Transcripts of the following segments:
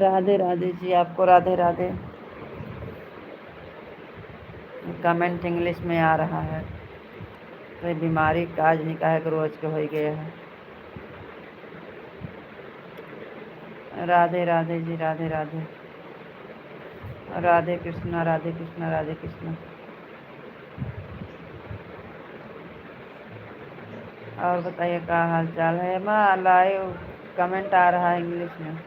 राधे राधे जी, आपको Radhe Radhe. Comment English में आ रहा है तो बीमारी काज निकाह के रोज के हो गया है। राधे राधे जी, राधे राधे। राधे कृष्णा, राधे कृष्णा, राधे कृष्णा। और बताइए क्या हाल चाल है। माँ लाइव कमेंट आ रहा है इंग्लिश में।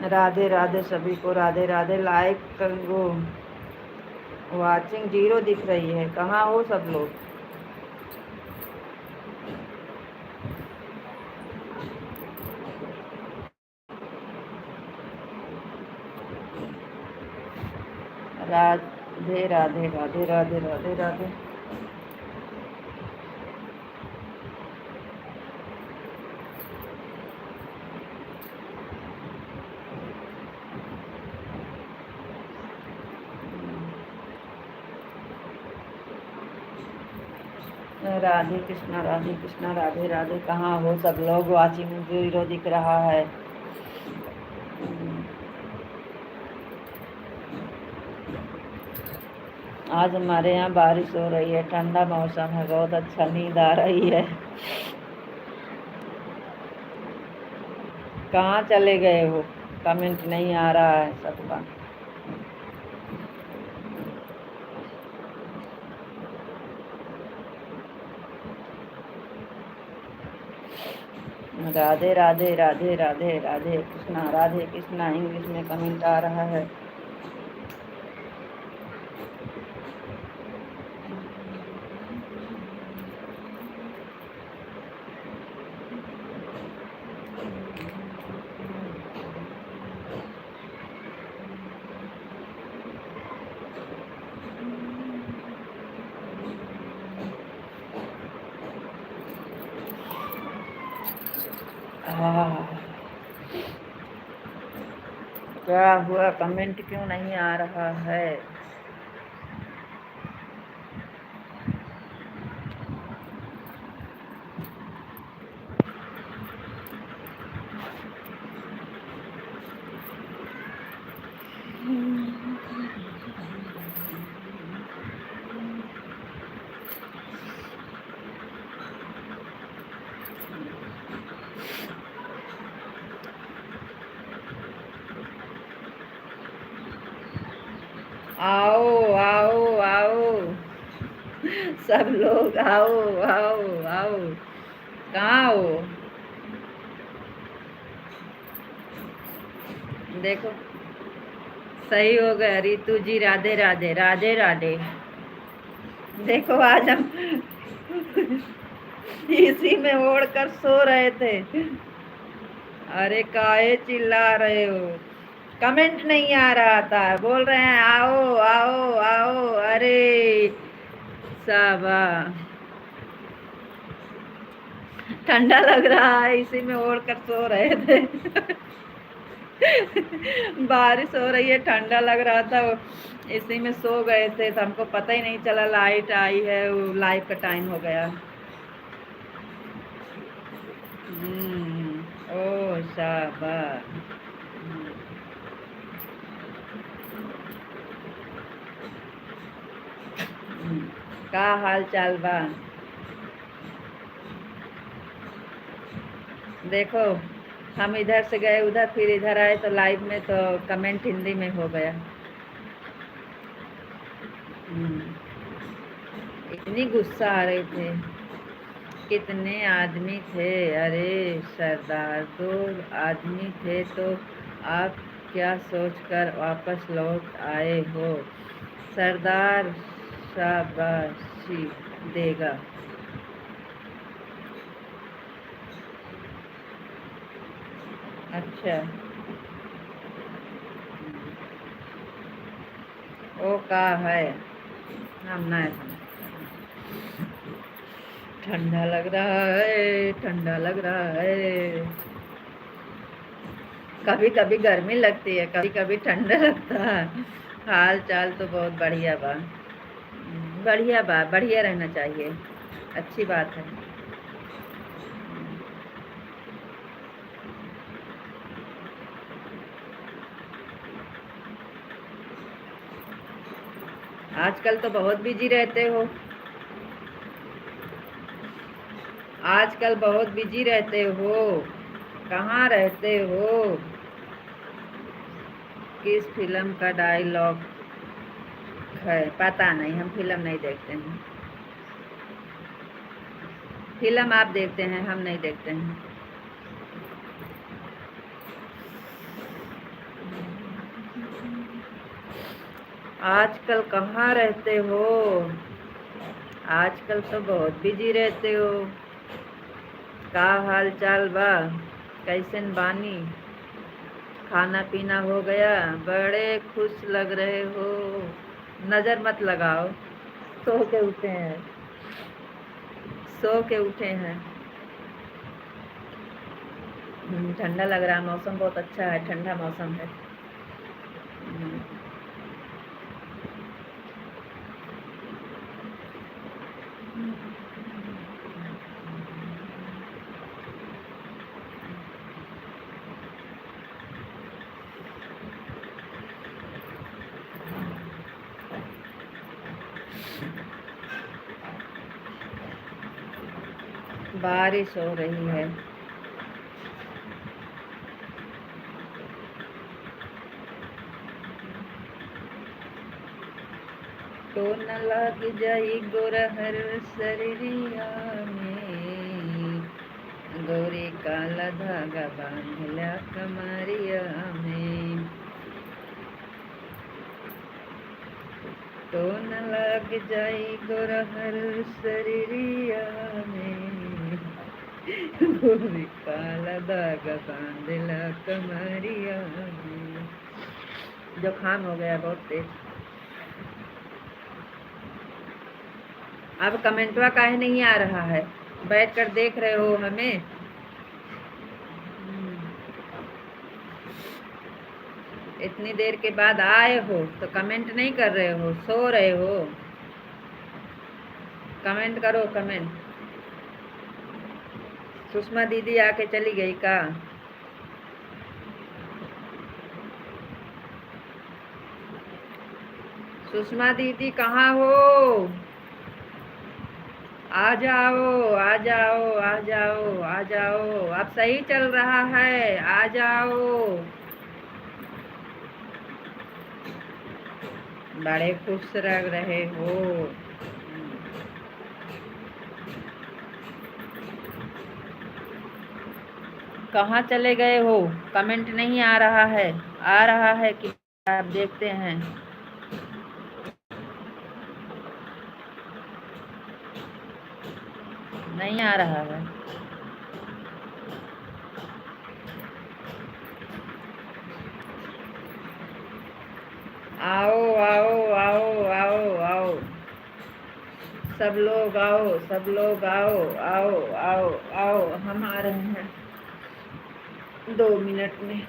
राधे राधे सभी को, राधे राधे। लाइक कर वो वाचिंग 0 दिख रही है, कहाँ हो सब लोग। राधे राधे राधे राधे राधे राधे। राधे कृष्णा, राधे कृष्णा, राधे राधे। कहाँ हो सब लोग। वाचिंग 0 दिख रहा है। आज हमारे यहाँ बारिश हो रही है, ठंडा मौसम है, बहुत अच्छा, नींद आ रही है। कहाँ चले गए हो। कमेंट नहीं आ रहा है सबका। राधे राधे राधे राधे राधे कृष्णा, राधे कृष्णा। इंग्लिश में कमेंट आ रहा है। क्या हुआ, कमेंट क्यों नहीं आ रहा है। आओ आओ आओ, सब लोग आओ आओ आओ। कहाँ हो। देखो सही हो गया। रितु जी राधे राधे, राधे राधे। देखो आज हम इसी में ओढ़कर सो रहे थे। अरे काहे चिल्ला रहे हो। कमेंट नहीं आ रहा था, बोल रहे हैं आओ आओ आओ। अरे साबा, ठंडा लग रहा है, इसी में ओढ़ कर सो रहे थे। बारिश हो रही है, ठंडा लग रहा था, इसी में सो गए थे तो हमको पता ही नहीं चला लाइट आई है, लाइट का टाइम हो गया। ओ शाबाश। का हाल चाल बा। देखो हम इधर से गए उधर, फिर इधर आए तो लाइव में तो कमेंट हिंदी में हो गया। इतनी गुस्सा आ रहे थे। कितने आदमी थे? अरे सरदार, 2 आदमी थे तो आप क्या सोचकर वापस लौट आए हो? सरदार शाबाशी देगा। अच्छा, वो का है, हम नहीं। ठंडा लग रहा है, ठंडा लग रहा है। कभी कभी गर्मी लगती है, कभी कभी ठंडा लगता है। हाल चाल तो बहुत बढ़िया बा। बढ़िया बा, बढ़िया रहना चाहिए, अच्छी बात है। आजकल तो बहुत बिजी रहते हो। आजकल बहुत बिजी रहते हो। कहाँ रहते हो? किस फिल्म का डायलॉग है? पता नहीं, हम फिल्म नहीं देखते हैं। फिल्म आप देखते हैं, हम नहीं देखते हैं। आजकल कहाँ रहते हो? आजकल तो बहुत बिजी रहते हो। का हाल चाल बा? कैसन बानी? खाना पीना हो गया? बड़े खुश लग रहे हो। नजर मत लगाओ। सो के उठे हैं, सो के उठे हैं। ठंडा लग रहा है, मौसम बहुत अच्छा है, ठंडा मौसम है। हम्म, बारिश हो रही है। तो न लग जाई गोरहर शरीरिया में, गोरी काला धागा बांधला कमरिया में। तो न लग जाई गोरहर शरीरिया में, गोरी काला धागा बांधला कमरिया में। जुकाम हो गया बहुत तेज। अब कमेंटवा काहे नहीं आ रहा है? बैठ कर देख रहे हो हमें? इतनी देर के बाद आए हो तो कमेंट नहीं कर रहे हो, सो रहे हो? कमेंट करो, कमेंट। सुषमा दीदी आके चली गई का? सुषमा दीदी कहाँ हो? आ जाओ, आ जाओ, आ जाओ, आ जाओ। अब सही चल रहा है, आ जाओ। बड़े खुश लग रहे हो। कहाँ चले गए हो? कमेंट नहीं आ रहा है। आ रहा है कि आप देखते हैं? नहीं आ रहा है। आओ आओ आओ आओ आओ, सब लोग आओ, सब लोग आओ, आओ आओ आओ। हम आ रहे हैं 2 मिनट में।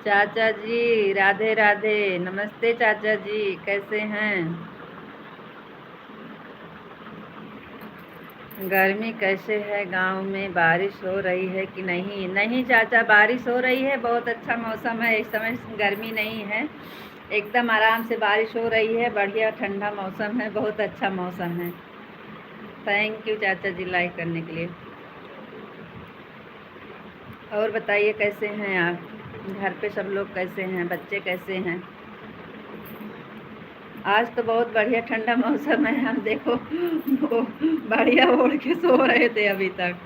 चाचा जी राधे राधे, नमस्ते चाचा जी, कैसे हैं? गर्मी कैसे है गांव में? बारिश हो रही है कि नहीं? नहीं चाचा, बारिश हो रही है, बहुत अच्छा मौसम है इस समय, गर्मी नहीं है, एकदम आराम से बारिश हो रही है, बढ़िया ठंडा मौसम है, बहुत अच्छा मौसम है। थैंक यू चाचा जी लाइक करने के लिए। और बताइए कैसे हैं आप? घर पे सब लोग कैसे हैं? बच्चे कैसे हैं? आज तो बहुत बढ़िया ठंडा मौसम है, हम देखो वो बढ़िया ओढ़ के सो रहे थे अभी तक।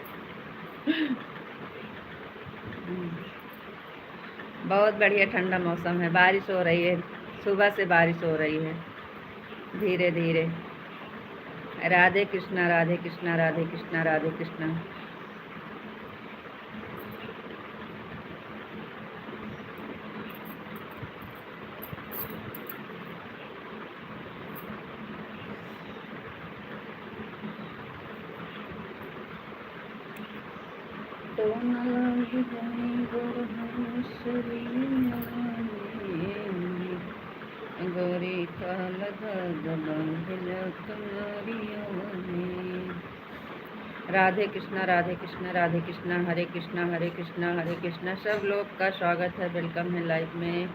बहुत बढ़िया ठंडा मौसम है, बारिश हो रही है, सुबह से बारिश हो रही है धीरे धीरे। राधे कृष्णा राधे कृष्णा राधे कृष्णा राधे कृष्णा। तो गोरी राधे कृष्णा राधे कृष्णा राधे कृष्णा, हरे कृष्णा हरे कृष्णा हरे कृष्णा। सब लोग का स्वागत है, वेलकम है लाइव में।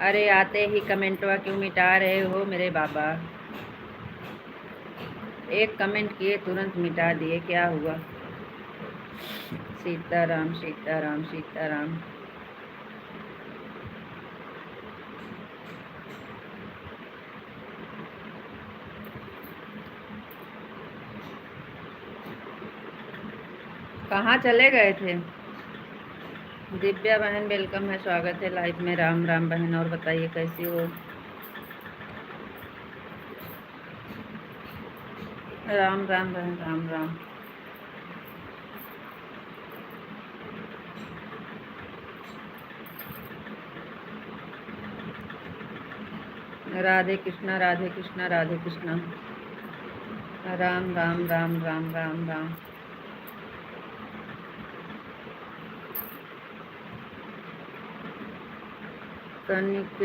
अरे आते ही कमेंटवा क्यों मिटा रहे हो मेरे बाबा? एक कमेंट किए तुरंत मिटा दिए, क्या हुआ? सीताराम सीताराम सीताराम। कहाँ चले गए थे? दिव्या बहन वेलकम है, स्वागत है लाइव में। राम राम बहन, और बताइए कैसी हो? राम राम बहन, राम राम। राधे कृष्णा राधे कृष्णा राधे कृष्णा। राम राम राम राम राम राम। तनिक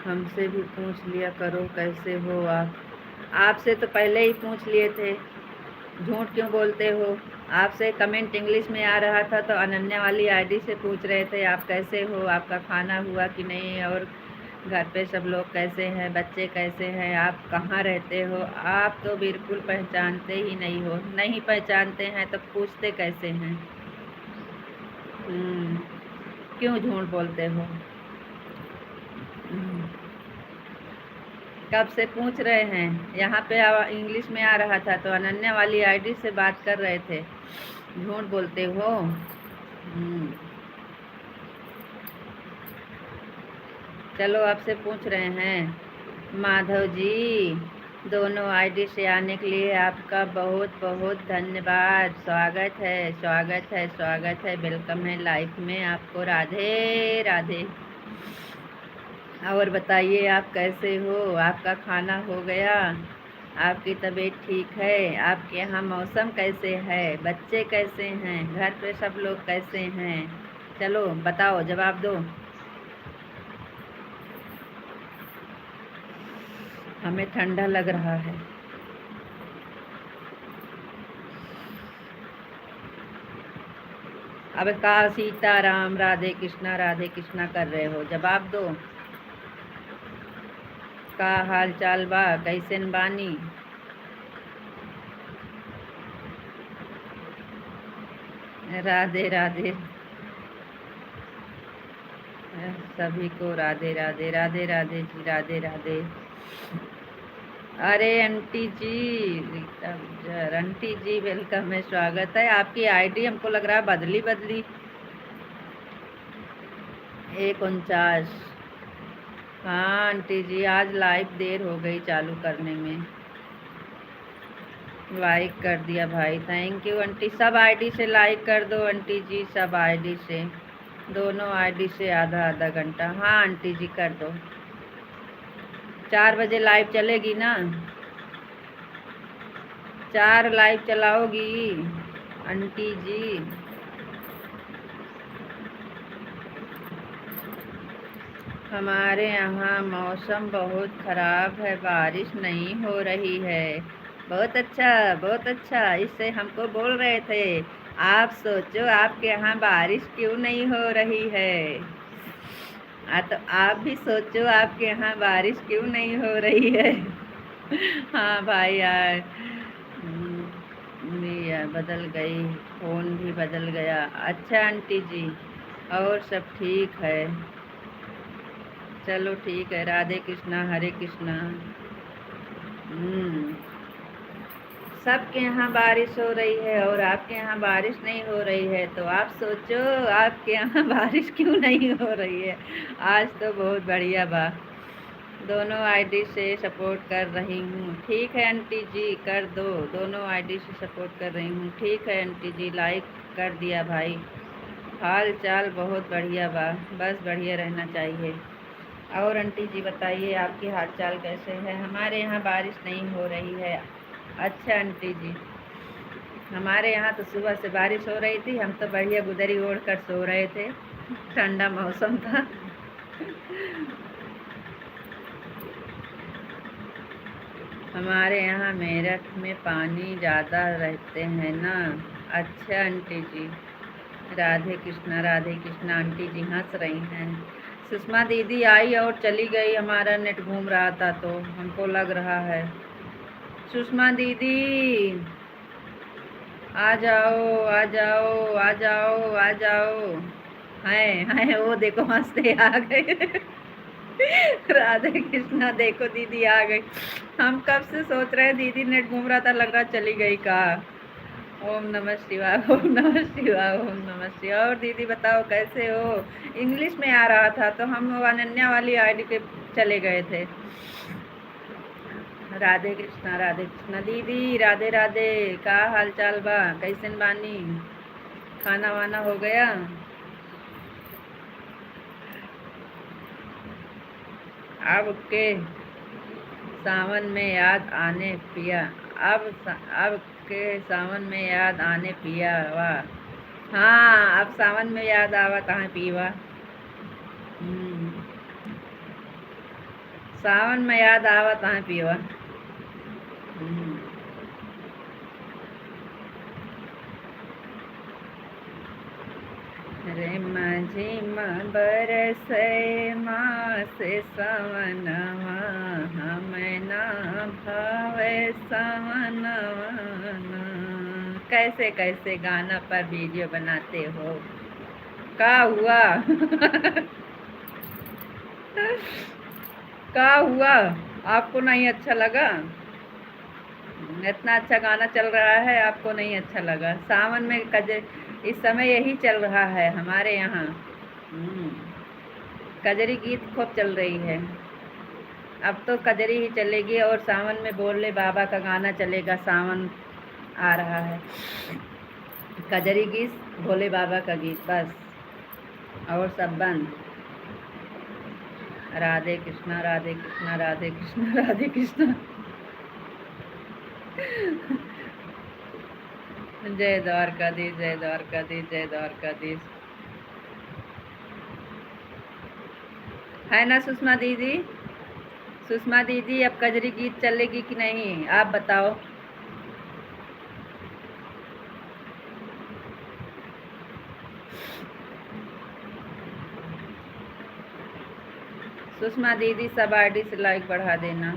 हमसे भी पूछ लिया करो कैसे हो आप? आपसे तो पहले ही पूछ लिए थे, झूठ क्यों बोलते हो? आपसे कमेंट इंग्लिश में आ रहा था तो अनन्या वाली आईडी से पूछ रहे थे आप कैसे हो, आपका खाना हुआ कि नहीं, और घर पे सब लोग कैसे हैं, बच्चे कैसे हैं, आप कहाँ रहते हो? आप तो बिल्कुल पहचानते ही नहीं हो। नहीं पहचानते हैं तो पूछते कैसे हैं? क्यों झूठ बोलते हो? कब से पूछ रहे हैं? यहाँ पे इंग्लिश में आ रहा था तो अनन्या वाली आईडी से बात कर रहे थे, झूठ बोलते हो। चलो आपसे पूछ रहे हैं। माधव जी, दोनों आईडी से आने के लिए आपका बहुत बहुत धन्यवाद। स्वागत है स्वागत है स्वागत है, वेलकम है लाइफ में आपको। राधे राधे। और बताइए आप कैसे हो? आपका खाना हो गया? आपकी तबीयत ठीक है? आपके यहाँ मौसम कैसे है? बच्चे कैसे हैं? घर पे सब लोग कैसे हैं? चलो बताओ, जवाब दो। हमें ठंडा लग रहा है। अब का सीताराम राधे कृष्णा कर रहे हो? जवाब दो। का हाल चाल बा? कैसन बानी? राधे राधे सभी को, राधे राधे राधे राधे जी, राधे राधे। अरे आंटी जी, आंटी जी वेलकम है, स्वागत है। आपकी आईडी हमको लग रहा है बदली बदली। 149। हाँ आंटी जी, आज लाइव देर हो गई चालू करने में। लाइक कर दिया भाई, थैंक यू आंटी। सब आईडी से लाइक कर दो आंटी जी, सब आईडी से, दोनों आईडी से आधा आधा घंटा। हाँ आंटी जी कर दो। 4 बजे लाइव चलेगी ना? 4 लाइव चलाओगी आंटी जी? हमारे यहाँ मौसम बहुत ख़राब है, बारिश नहीं हो रही है। बहुत अच्छा, बहुत अच्छा। इससे हमको बोल रहे थे आप सोचो आपके यहाँ बारिश क्यों नहीं हो रही है। तो आप भी सोचो आपके यहाँ बारिश क्यों नहीं हो रही है। हाँ भाई यार, भी यार बदल गई, फ़ोन भी बदल गया। अच्छा आंटी जी, और सब ठीक है। चलो ठीक है, राधे कृष्णा हरे कृष्णा। हम्म, सबके यहाँ बारिश हो रही है और आपके यहाँ बारिश नहीं हो रही है, तो आप सोचो आपके यहाँ बारिश क्यों नहीं हो रही है। आज तो बहुत बढ़िया बा, दोनों आईडी से सपोर्ट कर रही हूँ। ठीक है आंटी जी, कर दो, दोनों आईडी से सपोर्ट कर रही हूँ। ठीक है आंटी जी, लाइक कर दिया भाई। हाल चाल बहुत बढ़िया बा, बस बढ़िया रहना चाहिए। और आंटी जी बताइए आपके हाल चाल कैसे हैं। हमारे यहाँ बारिश नहीं हो रही है। अच्छा आंटी जी, हमारे यहाँ तो सुबह से बारिश हो रही थी, हम तो बढ़िया गुदरी ओढ़ कर सो रहे थे, ठंडा मौसम था। हमारे यहाँ मेरठ में पानी ज़्यादा रहते हैं ना। अच्छा आंटी जी, राधे कृष्णा राधे कृष्णा। आंटी जी हंस रही हैं। सुषमा दीदी आई और चली गई, हमारा नेट घूम रहा था तो हमको लग रहा है। सुषमा दीदी आ जाओ, आ जाओ, आ जाओ, आ जाओ। हाय हाय, वो देखो हंसते आ गए। राधे कृष्णा, देखो दीदी आ गई। हम कब से सोच रहे हैं, दीदी नेट घूम रहा था, लग रहा चली गई का। ओम नमः शिवाय, ओम नमः शिवाय, ओम नमः शिवाय। और दीदी बताओ कैसे हो। इंग्लिश में आ रहा था तो हम अनन्या वाली आईडी पे चले गए थे। राधे कृष्णा दीदी, राधे राधे। का हाल चाल बा, कैसन बानी, खाना वाना हो गया। अब के सावन में याद आने पिया, अब के सावन में याद आने पिया वा। हाँ, अब सावन में याद आवा कहाँ पीवा। सावन में याद आवा कहाँ पीवा। रे माझिम बरस मास सवनवा, हम ना भावे सवनवा। कैसे कैसे गाना पर वीडियो बनाते हो, का हुआ। का हुआ, आपको नहीं अच्छा लगा। इतना अच्छा गाना चल रहा है, आपको नहीं अच्छा लगा। सावन में इस समय यही चल रहा है हमारे यहाँ। कजरी गीत खूब चल रही है। अब तो कजरी ही चलेगी और सावन में भोले बाबा का गाना चलेगा। सावन आ रहा है, कजरी गीत, भोले बाबा का गीत, बस और सब बंद। राधे कृष्णा राधे कृष्णा राधे कृष्णा राधे कृष्णा। जय द्वारकाधीश, जय द्वारकाधीश, जय द्वारकाधीश। है ना सुषमा दीदी। सुषमा दीदी, अब कजरी गीत चलेगी कि नहीं, आप बताओ। सुषमा दीदी, सब आईडी से लाइक बढ़ा देना।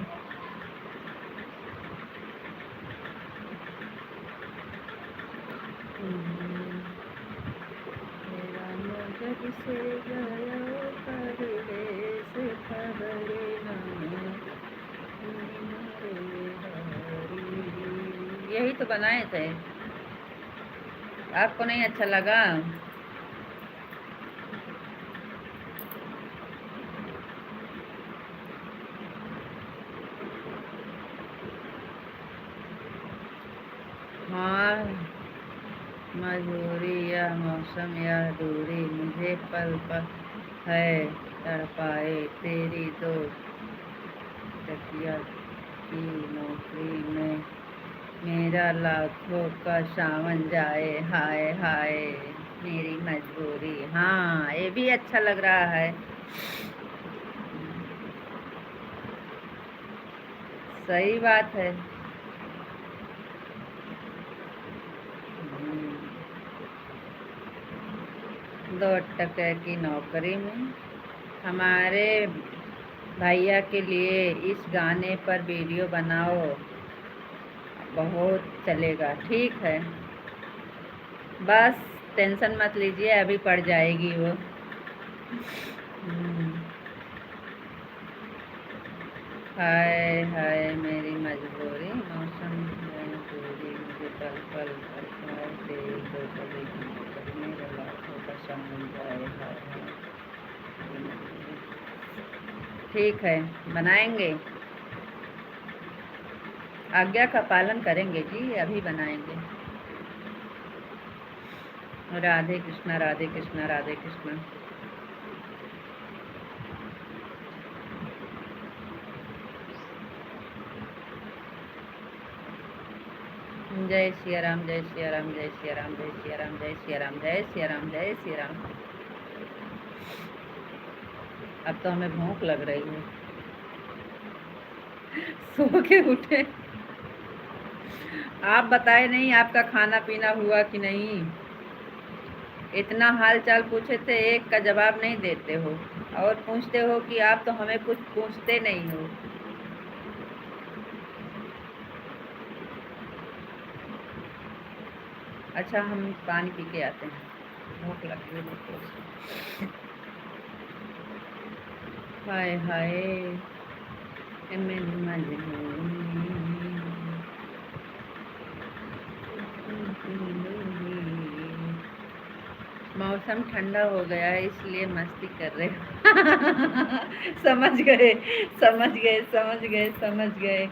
यही तो बनाए थे, आपको नहीं अच्छा लगा। हाँ, मजबूरी या मौसम या दूरी, मुझे पल पल है तड़पाए तेरी दो टकिया की नौकरी में, मेरा लाखों का सावन जाए, हाय हाय मेरी मजबूरी। हाँ, ये भी अच्छा लग रहा है। सही बात है। 2 टके की नौकरी में हमारे भैया के लिए इस गाने पर वीडियो बनाओ, बहुत चलेगा। ठीक है, बस टेंशन मत लीजिए, अभी पड़ जाएगी वो। हाय हाय मेरी मजबूरी, मौसम है पूरी, मुझे पल पल पल तेरी तो कभी मेरे लाखों का समझ जाए। हाय ठीक है, बनाएंगे, आज्ञा का पालन करेंगे जी, अभी बनाएंगे। राधे कृष्णा राधे कृष्णा राधे कृष्णा। जय सिया राम जय सिया राम जय सिया राम जय सिया राम जय सिया राम जय सिया राम जय सिया राम। अब तो हमें भूख लग रही है, सो के उठे। आप बताए नहीं आपका खाना पीना हुआ कि नहीं। इतना हाल चाल पूछे थे, एक का जवाब नहीं देते हो, और पूछते हो कि आप तो हमें कुछ पूछते नहीं हो। अच्छा, हम पानी पी के आते हैं, भूख लग रही है। हाय हाय मेरी मजबूरी, मौसम ठंडा हो गया है इसलिए मस्ती कर रहे समझ गए समझ गए समझ गए समझ गए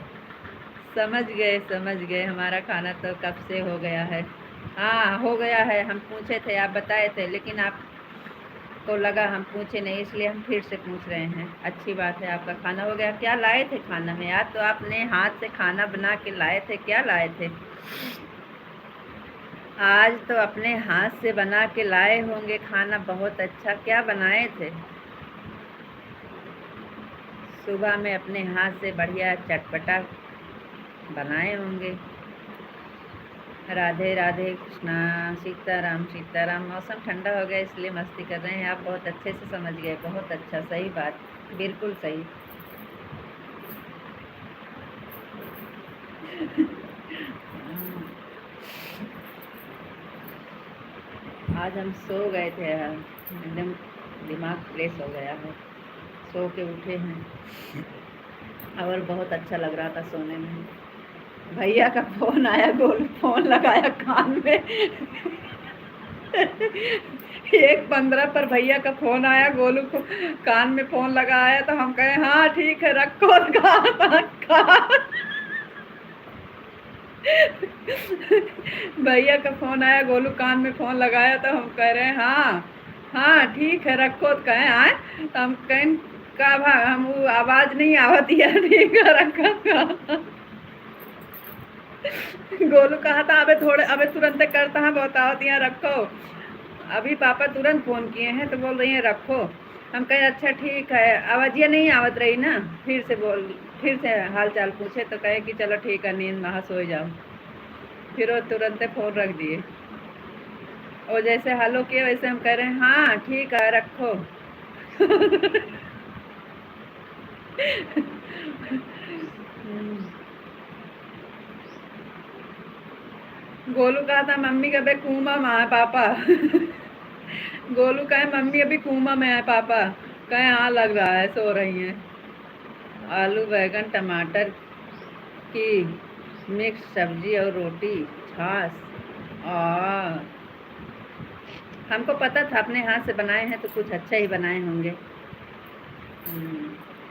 समझ गए समझ गए। हमारा खाना तो कब से हो गया है। हाँ हो गया है, हम पूछे थे, आप बताए थे, लेकिन आपको लगा हम पूछे नहीं, इसलिए हम फिर से पूछ रहे हैं। अच्छी बात है, आपका खाना हो गया। क्या लाए थे खाना में? आज तो आपने हाथ से खाना बना के लाए थे, क्या लाए थे? आज तो अपने हाथ से बना के लाए होंगे खाना, बहुत अच्छा। क्या बनाए थे? सुबह में अपने हाथ से बढ़िया चटपटा बनाए होंगे। राधे राधे कृष्णा, सीताराम सीताराम। मौसम ठंडा हो गया इसलिए मस्ती कर रहे हैं। आप बहुत अच्छे से समझ गए, बहुत अच्छा, सही बात, बिल्कुल सही। आज हम सो गए थे, एकदम दिमाग फ्रेश हो गया है, सो के उठे हैं और बहुत अच्छा लग रहा था सोने में। भैया का फोन आया, गोल फोन लगाया कान में 1:15 पर भैया का फोन आया, गोलू को कान में फोन लगाया, तो हम कहे हाँ ठीक है रखो। भैया का फोन आया, गोलू कान में फोन लगाया, तो हम कह रहे हैं हाँ हाँ ठीक है रखो। तो कहें आए, तो हम कहें का भा हम आवाज नहीं आवती है, ठीक है रखा। गोलू कहा था अबे थोड़े, अबे तुरंत करता है, बताओ दिया रखो। अभी पापा तुरंत फोन किए हैं तो बोल रही हैं रखो। हम कहे अच्छा ठीक है, आवाजिया नहीं आवत रही ना, फिर से हाल चाल पूछे, तो कहे कि चलो ठीक है, नींद नहा सो जाओ। फिर वो तुरंत फोन रख दिए, और जैसे हालो किए वैसे हम कह रहे हैं हाँ ठीक है रखो। गोलू कहा था मम्मी का बे कुआं में है पापा। गोलू कहे मम्मी अभी कुआं में है पापा। कहे हाँ लग रहा है, सो रही हैं। आलू बैगन टमाटर की मिक्स सब्जी और रोटी, छाछ। और हमको पता था अपने हाथ से बनाए हैं तो कुछ अच्छा ही बनाए होंगे।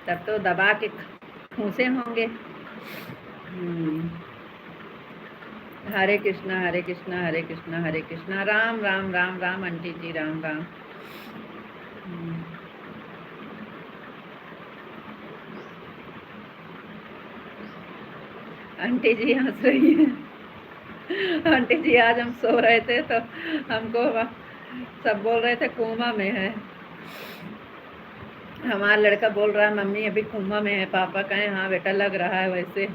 तब तो दबा के फूसे होंगे। हरे कृष्णा हरे कृष्णा हरे कृष्णा हरे कृष्णा, राम राम राम राम। आंटी जी राम राम। आंटी जी हंस रही है। आंटी जी आज हम सो रहे थे तो हमको सब बोल रहे थे कोमा में है। हमारा लड़का बोल रहा है मम्मी अभी कोमा में है। पापा कहें हाँ बेटा लग रहा है वैसे।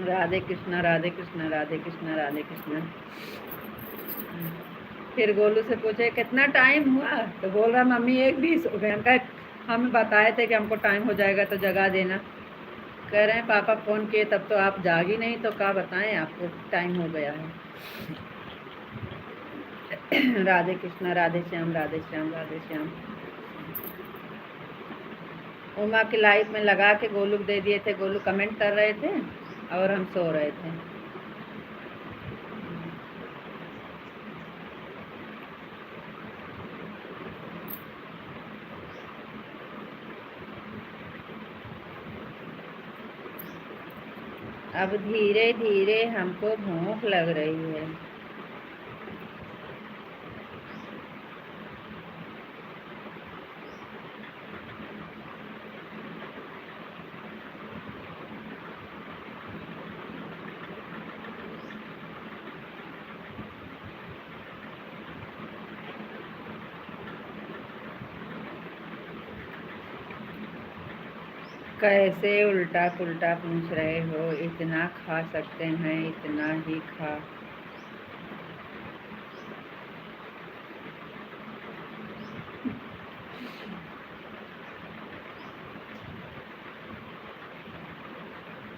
राधे कृष्णा राधे कृष्णा राधे कृष्णा राधे कृष्णा। फिर गोलू से पूछे कितना टाइम हुआ, तो बोल रहा मम्मी 1:20 हो गए। हम कहे हम बताए थे कि हमको टाइम हो जाएगा तो जगा देना। कह रहे हैं पापा फ़ोन किए तब तो आप जागी नहीं, तो क्या बताएं आपको टाइम हो गया है। राधे कृष्णा राधे श्याम राधे श्याम राधे श्याम। उमा की लाइफ में लगा के गोलू दे दिए थे। गोलू कमेंट कर रहे थे और हम सो रहे थे। अब धीरे धीरे हमको भूख लग रही है। कैसे उल्टा पुल्टा पूछ रहे हो, इतना खा सकते हैं इतना ही खा।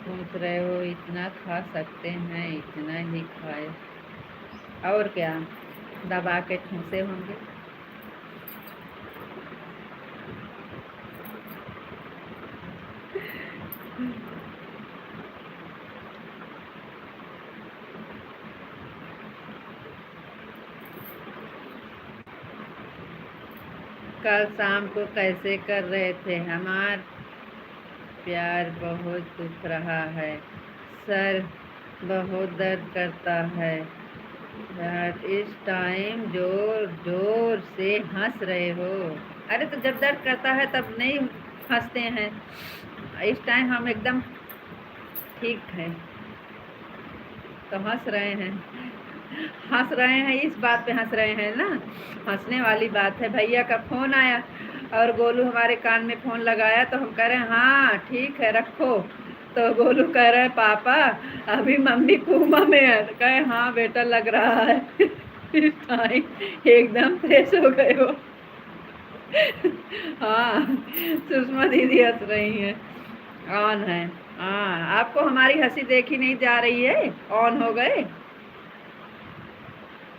पूछ रहे हो इतना खा सकते हैं इतना ही खाए, और क्या दबा के ठूसे होंगे। कल शाम को कैसे कर रहे थे, हमार प्यार बहुत दुख रहा है, सर बहुत दर्द करता है। इस टाइम जोर जोर से हंस रहे हो। अरे तो जब दर्द करता है तब नहीं हंसते हैं, इस टाइम हम एकदम ठीक है तो हंस रहे हैं। हंस रहे हैं इस बात पे हंस रहे हैं ना, हंसने वाली बात है। भैया का फ़ोन आया और गोलू हमारे कान में फ़ोन लगाया तो हम कह रहे हैं हाँ ठीक है रखो। तो गोलू कह रहे हैं पापा अभी मम्मी कोमा में है। तो कहे हाँ बेटा लग रहा है। इस टाइम एकदम फ्रेश हो गए हो। हाँ सुषमा दीदी हंस रही हैं। ऑन है। हाँ आपको हमारी हंसी देखी नहीं जा रही है, ऑन हो गए।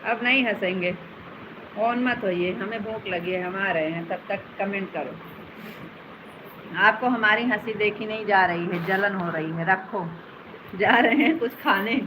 अब नहीं हंसेंगे, ऑन मत होइए, हमें भूख लगी है, हम आ रहे हैं, तब तक कमेंट करो। आपको हमारी हंसी देखी नहीं जा रही है, जलन हो रही है, रखो जा रहे हैं कुछ खाने।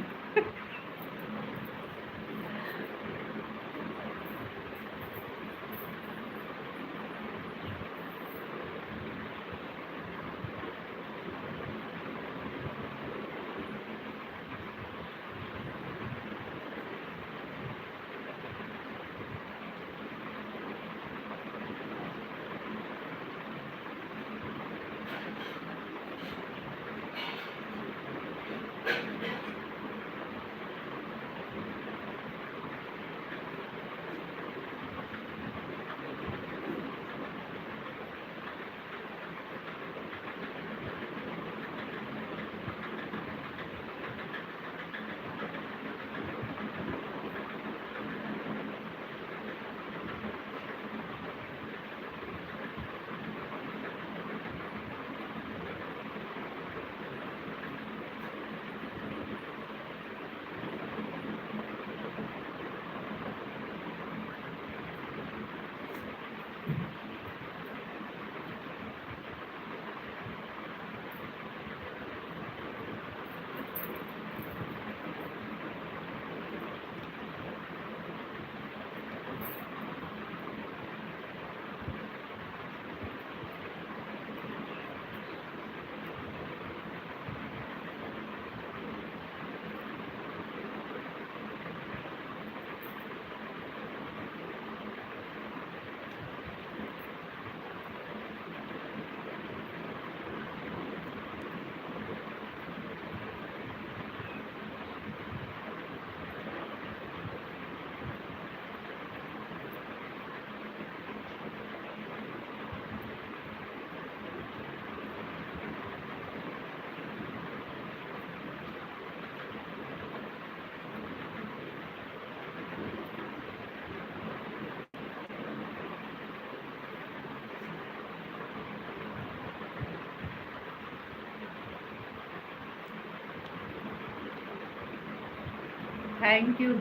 Thank you.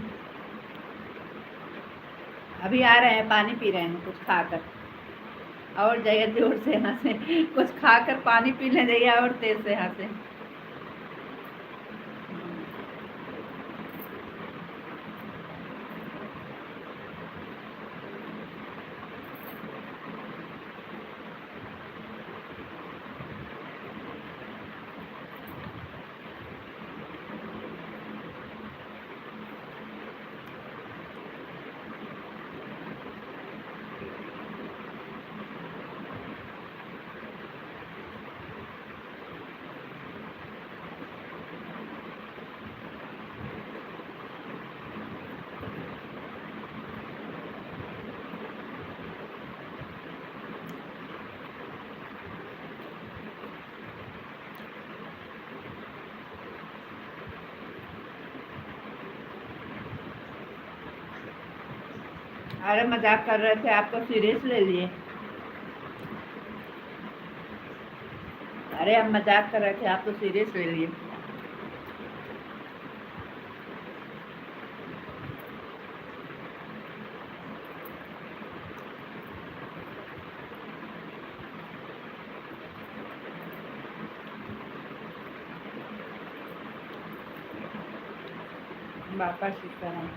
अभी आ रहे हैं, पानी पी रहे हैं कुछ खाकर। और जाइए जोर से हंसे, कुछ खाकर पानी पीने जाइए और तेज से हंसे। अरे मजाक कर रहे थे, आप तो सीरियस ले लिए। अरे हम मजाक कर रहे थे, आप तो सीरियस ले लिए। वापस इस तरह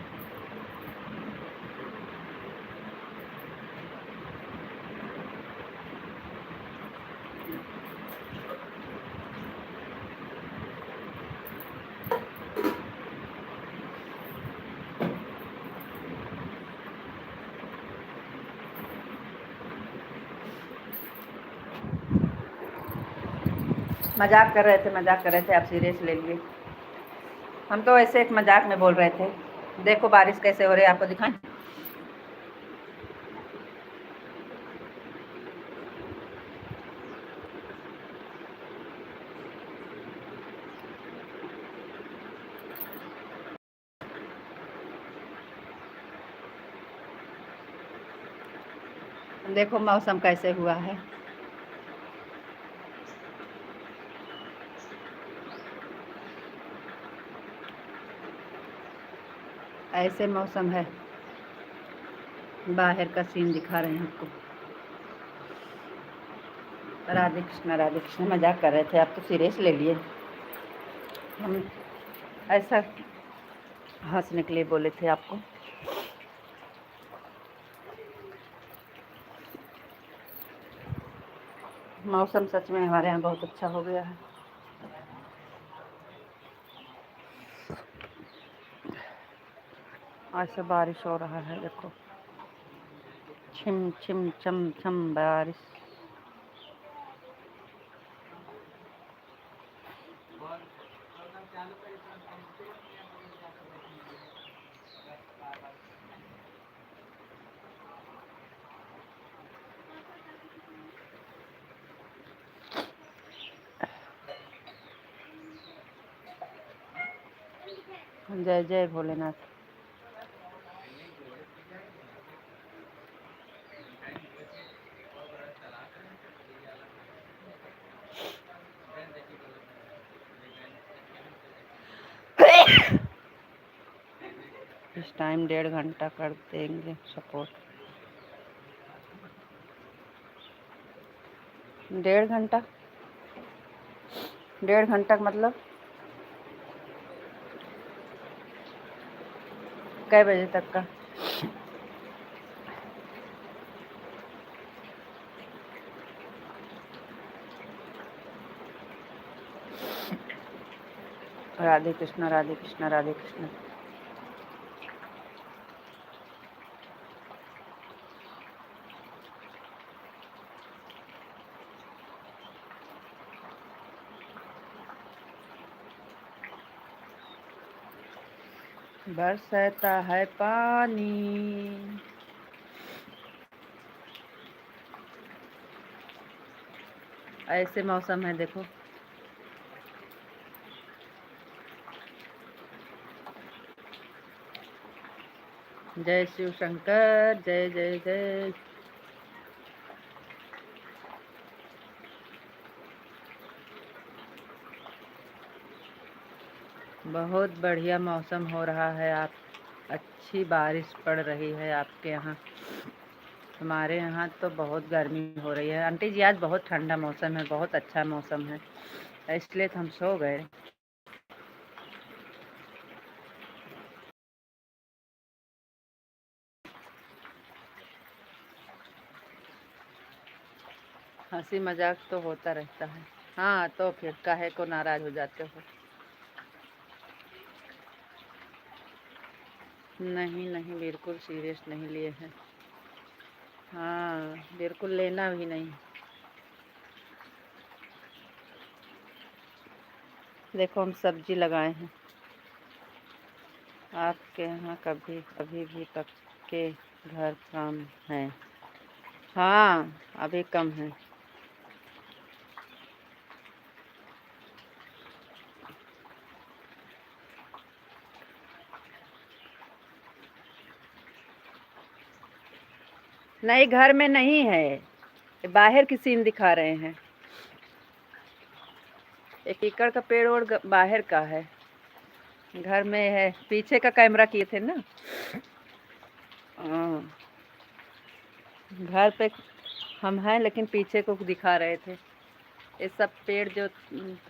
मजाक कर रहे थे, मजाक कर रहे थे, आप सीरियस ले लिए। हम तो ऐसे एक मजाक में बोल रहे थे। देखो बारिश कैसे हो रही है, आपको दिखाएं। देखो मौसम कैसे हुआ है। ऐसे मौसम है, बाहर का सीन दिखा रहे हैं आपको। राधे कृष्णा, राधे कृष्णा। मजाक कर रहे थे, आप तो सीरियस ले लिए। हम ऐसा हंसने के लिए बोले थे आपको। मौसम सच में हमारे यहाँ बहुत अच्छा हो गया है। ऐसे बारिश हो रहा है, देखो छिम छिम चम चम बारिश। जय जय भोलेनाथ। इस टाइम 1.5 घंटा कर देंगे सपोर्ट। 1.5 घंटा, 1.5 घंटा का मतलब कै बजे तक का? राधे कृष्णा, राधे कृष्णा, राधे कृष्णा। बरसता है पानी। ऐसे मौसम है, देखो। जय शिव शंकर, जय जय जय। बहुत बढ़िया मौसम हो रहा है। आप अच्छी बारिश पड़ रही है आपके यहाँ। हमारे यहाँ तो बहुत गर्मी हो रही है। आंटी जी आज बहुत ठंडा मौसम है, बहुत अच्छा मौसम है, इसलिए तो हम सो गए। हंसी मजाक तो होता रहता है। हाँ तो फिर काहे को नाराज हो जाते हो? नहीं नहीं, बिल्कुल सीरियस नहीं लिए हैं। हाँ बिल्कुल लेना भी नहीं। देखो हम सब्जी लगाए हैं। आपके यहाँ कभी कभी भी पक्के घर काम है? हाँ अभी कम है। नहीं घर में नहीं है, बाहर की सीन दिखा रहे हैं। एक एकड़ का पेड़ और बाहर का है, घर में है। पीछे का कैमरा किए थे ना। हाँ घर पे हम हैं, लेकिन पीछे को दिखा रहे थे। ये सब पेड़ जो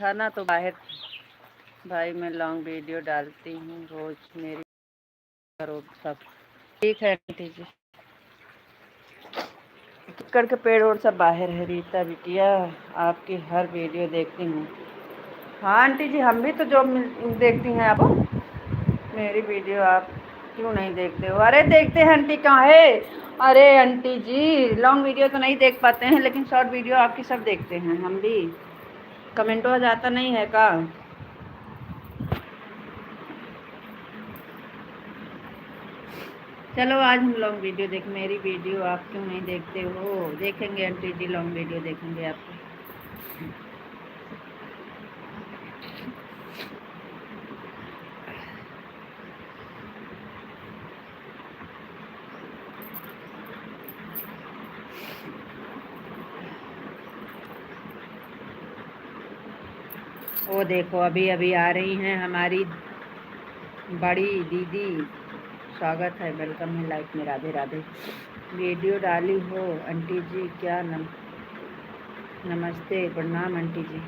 था ना तो बाहर। भाई मैं लॉन्ग वीडियो डालती हूँ रोज, मेरी करो सब। ठीक है आंटी जी। टिक्कर के पेड़ और सब बाहर है। रीता बिटिया आपकी हर वीडियो देखती हूँ। हाँ आंटी जी हम भी तो जो देखती हैं आप। मेरी वीडियो आप क्यों नहीं देखते हो? अरे देखते हैं आंटी, कहाँ है? अरे आंटी जी लॉन्ग वीडियो तो नहीं देख पाते हैं, लेकिन शॉर्ट वीडियो आपकी सब देखते हैं हम भी। कमेंटवा जाता नहीं है का? चलो आज हम लॉन्ग वीडियो देख। मेरी वीडियो आप क्यों नहीं देखते हो? देखेंगे आंटी जी, लॉन्ग वीडियो देखेंगे आपको। वो देखो अभी अभी आ रही हैं हमारी बड़ी दीदी। स्वागत है, वेलकम है लाइफ में। राधे राधे। वीडियो डाली हो आंटी जी क्या? नमस्ते प्रणाम आंटी जी।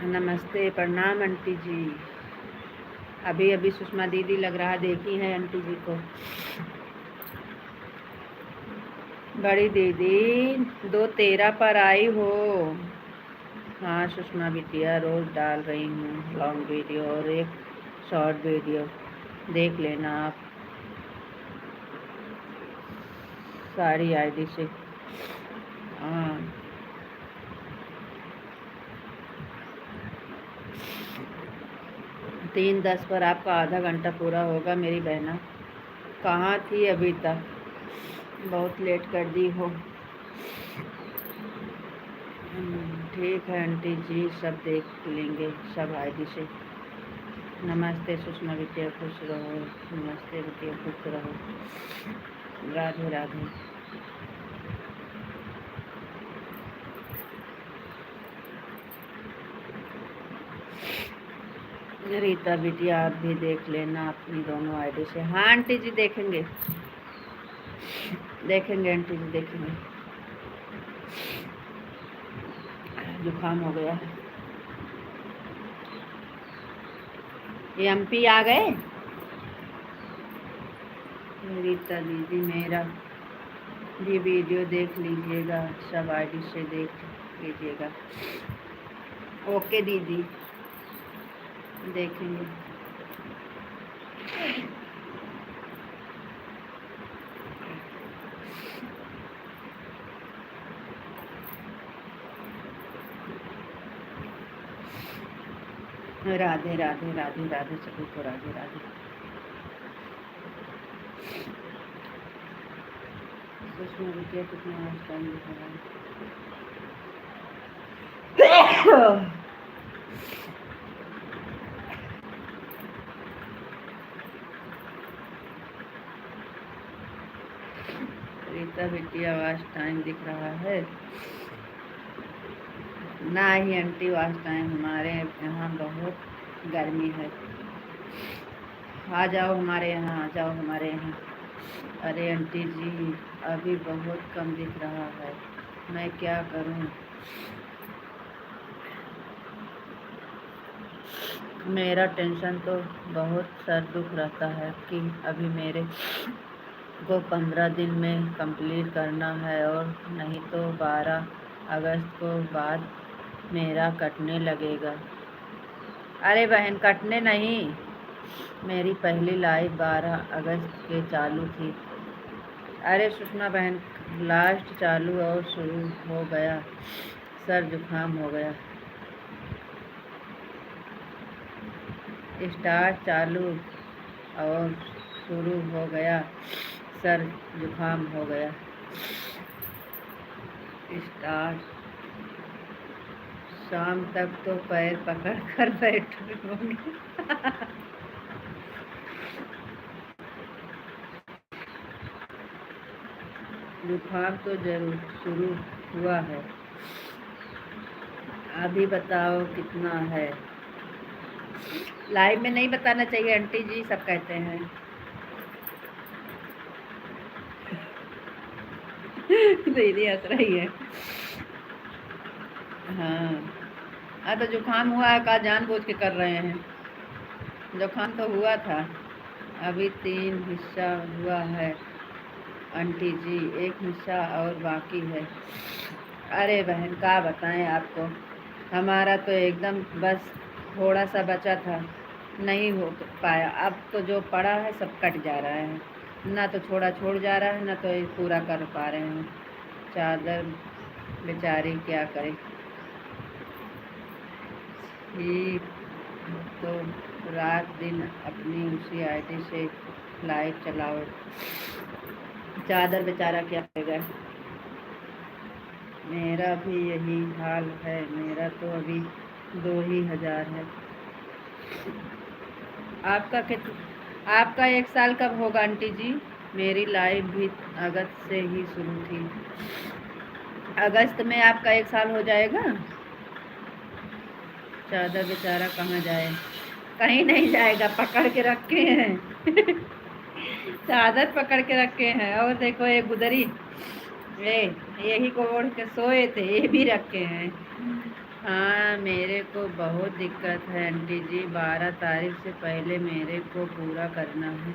नमस्ते प्रणाम आंटी जी। अभी अभी सुषमा दीदी लग रहा देखी है आंटी जी को। बड़ी दीदी 2:13 पर आई हो। हाँ सुषमा बिटिया रोज डाल रही हूँ लॉन्ग वीडियो और एक शॉर्ट वीडियो, देख लेना आप सारी आईडी से। हाँ 3:10 पर आपका आधा घंटा पूरा होगा मेरी बहना। कहाँ थी अभी तक? बहुत लेट कर दी हो। ठीक है आंटी जी सब देख लेंगे सब आईडी से। नमस्ते सुषमा बिटिया खुश रहो। नमस्ते बिटिया खुश रहो। राधे राधे। रीता बिटिया आप भी देख लेना अपनी दोनों आईडी से। हाँ आंटी जी देखेंगे, देखेंगे आंटी जी देखेंगे। जुकाम हो गया है। ये एमपी आ गए। रीता दीदी मेरा भी वीडियो देख लीजिएगा, सब आईडी से देख लीजिएगा। ओके दीदी देखेंगे। राधे राधे राधे राधे सभी को राधे राधे। सुषमा बिटिया कितना टाइम दिख रहा है? रीता बिटिया वाच टाइम दिख रहा है? ना ही आंटी वाच टाइम हमारे यहाँ बहुत गर्मी है। आ जाओ हमारे यहाँ, आ जाओ हमारे यहाँ। अरे आंटी जी अभी बहुत कम दिख रहा है, मैं क्या करूँ। मेरा टेंशन तो बहुत सर दुख रहता है कि अभी मेरे को 15 दिन में कंप्लीट करना है और नहीं तो 12 अगस्त को बाद मेरा कटने लगेगा। अरे बहन कटने नहीं, मेरी पहली लाइव 12 अगस्त के चालू थी। अरे सुषमा बहन लास्ट चालू और शुरू हो गया, सर जुकाम हो गया। स्टार्ट चालू और शुरू हो गया, सर जुकाम हो गया। स्टार्ट शाम तक तो पैर पकड़ कर बैठूंगी। जुकाम तो जरूर शुरू हुआ है। अभी बताओ कितना है। लाइव में नहीं बताना चाहिए आंटी जी, सब कहते हैं। दीदी हंस रही है। हाँ तो जुकाम हुआ है का जानबूझ के कर रहे हैं। जुकाम तो हुआ था, अभी 3 हिस्सा हुआ है आंटी जी, 1 हिस्सा और बाकी है। अरे बहन का बताएं आपको, हमारा तो एकदम बस थोड़ा सा बचा था, नहीं हो पाया। अब तो जो पड़ा है सब कट जा रहा है, ना तो थोड़ा छोड़ जा रहा है ना तो पूरा कर पा रहे हैं। चादर बेचारी क्या करे। ठीक तो रात दिन अपनी उसी आईडी से लाइव चलाओ, चादर बेचारा क्या करेगा। मेरा भी यही हाल है, मेरा तो अभी 2,000 है। आपका 1 साल कब होगा आंटी जी। मेरी लाइव भी अगस्त से ही शुरू थी। अगस्त में आपका 1 साल हो जाएगा। चादर बेचारा कहाँ जाए, कहीं नहीं जाएगा, पकड़ के रखे हैं। चादर पकड़ के रखे हैं। और देखो ये गुदरी, ये यही को ओढ़ के सोए थे, ये भी रखे हैं। हाँ मेरे को बहुत दिक्कत है आंटी जी, 12 तारीख से पहले मेरे को पूरा करना है।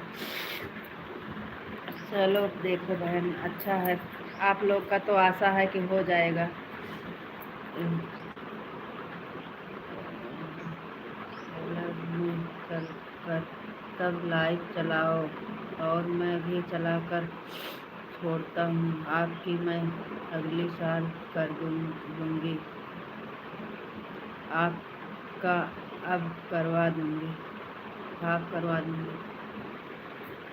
चलो देखो बहन, अच्छा है आप लोग का तो आशा है कि हो जाएगा। कर कर तब लाइव चलाओ और मैं भी चलाकर छोड़ता हूँ, आपकी मैं अगली साल कर दूँगी, आपका अब करवा दूँगी, आप करवा दूँगी।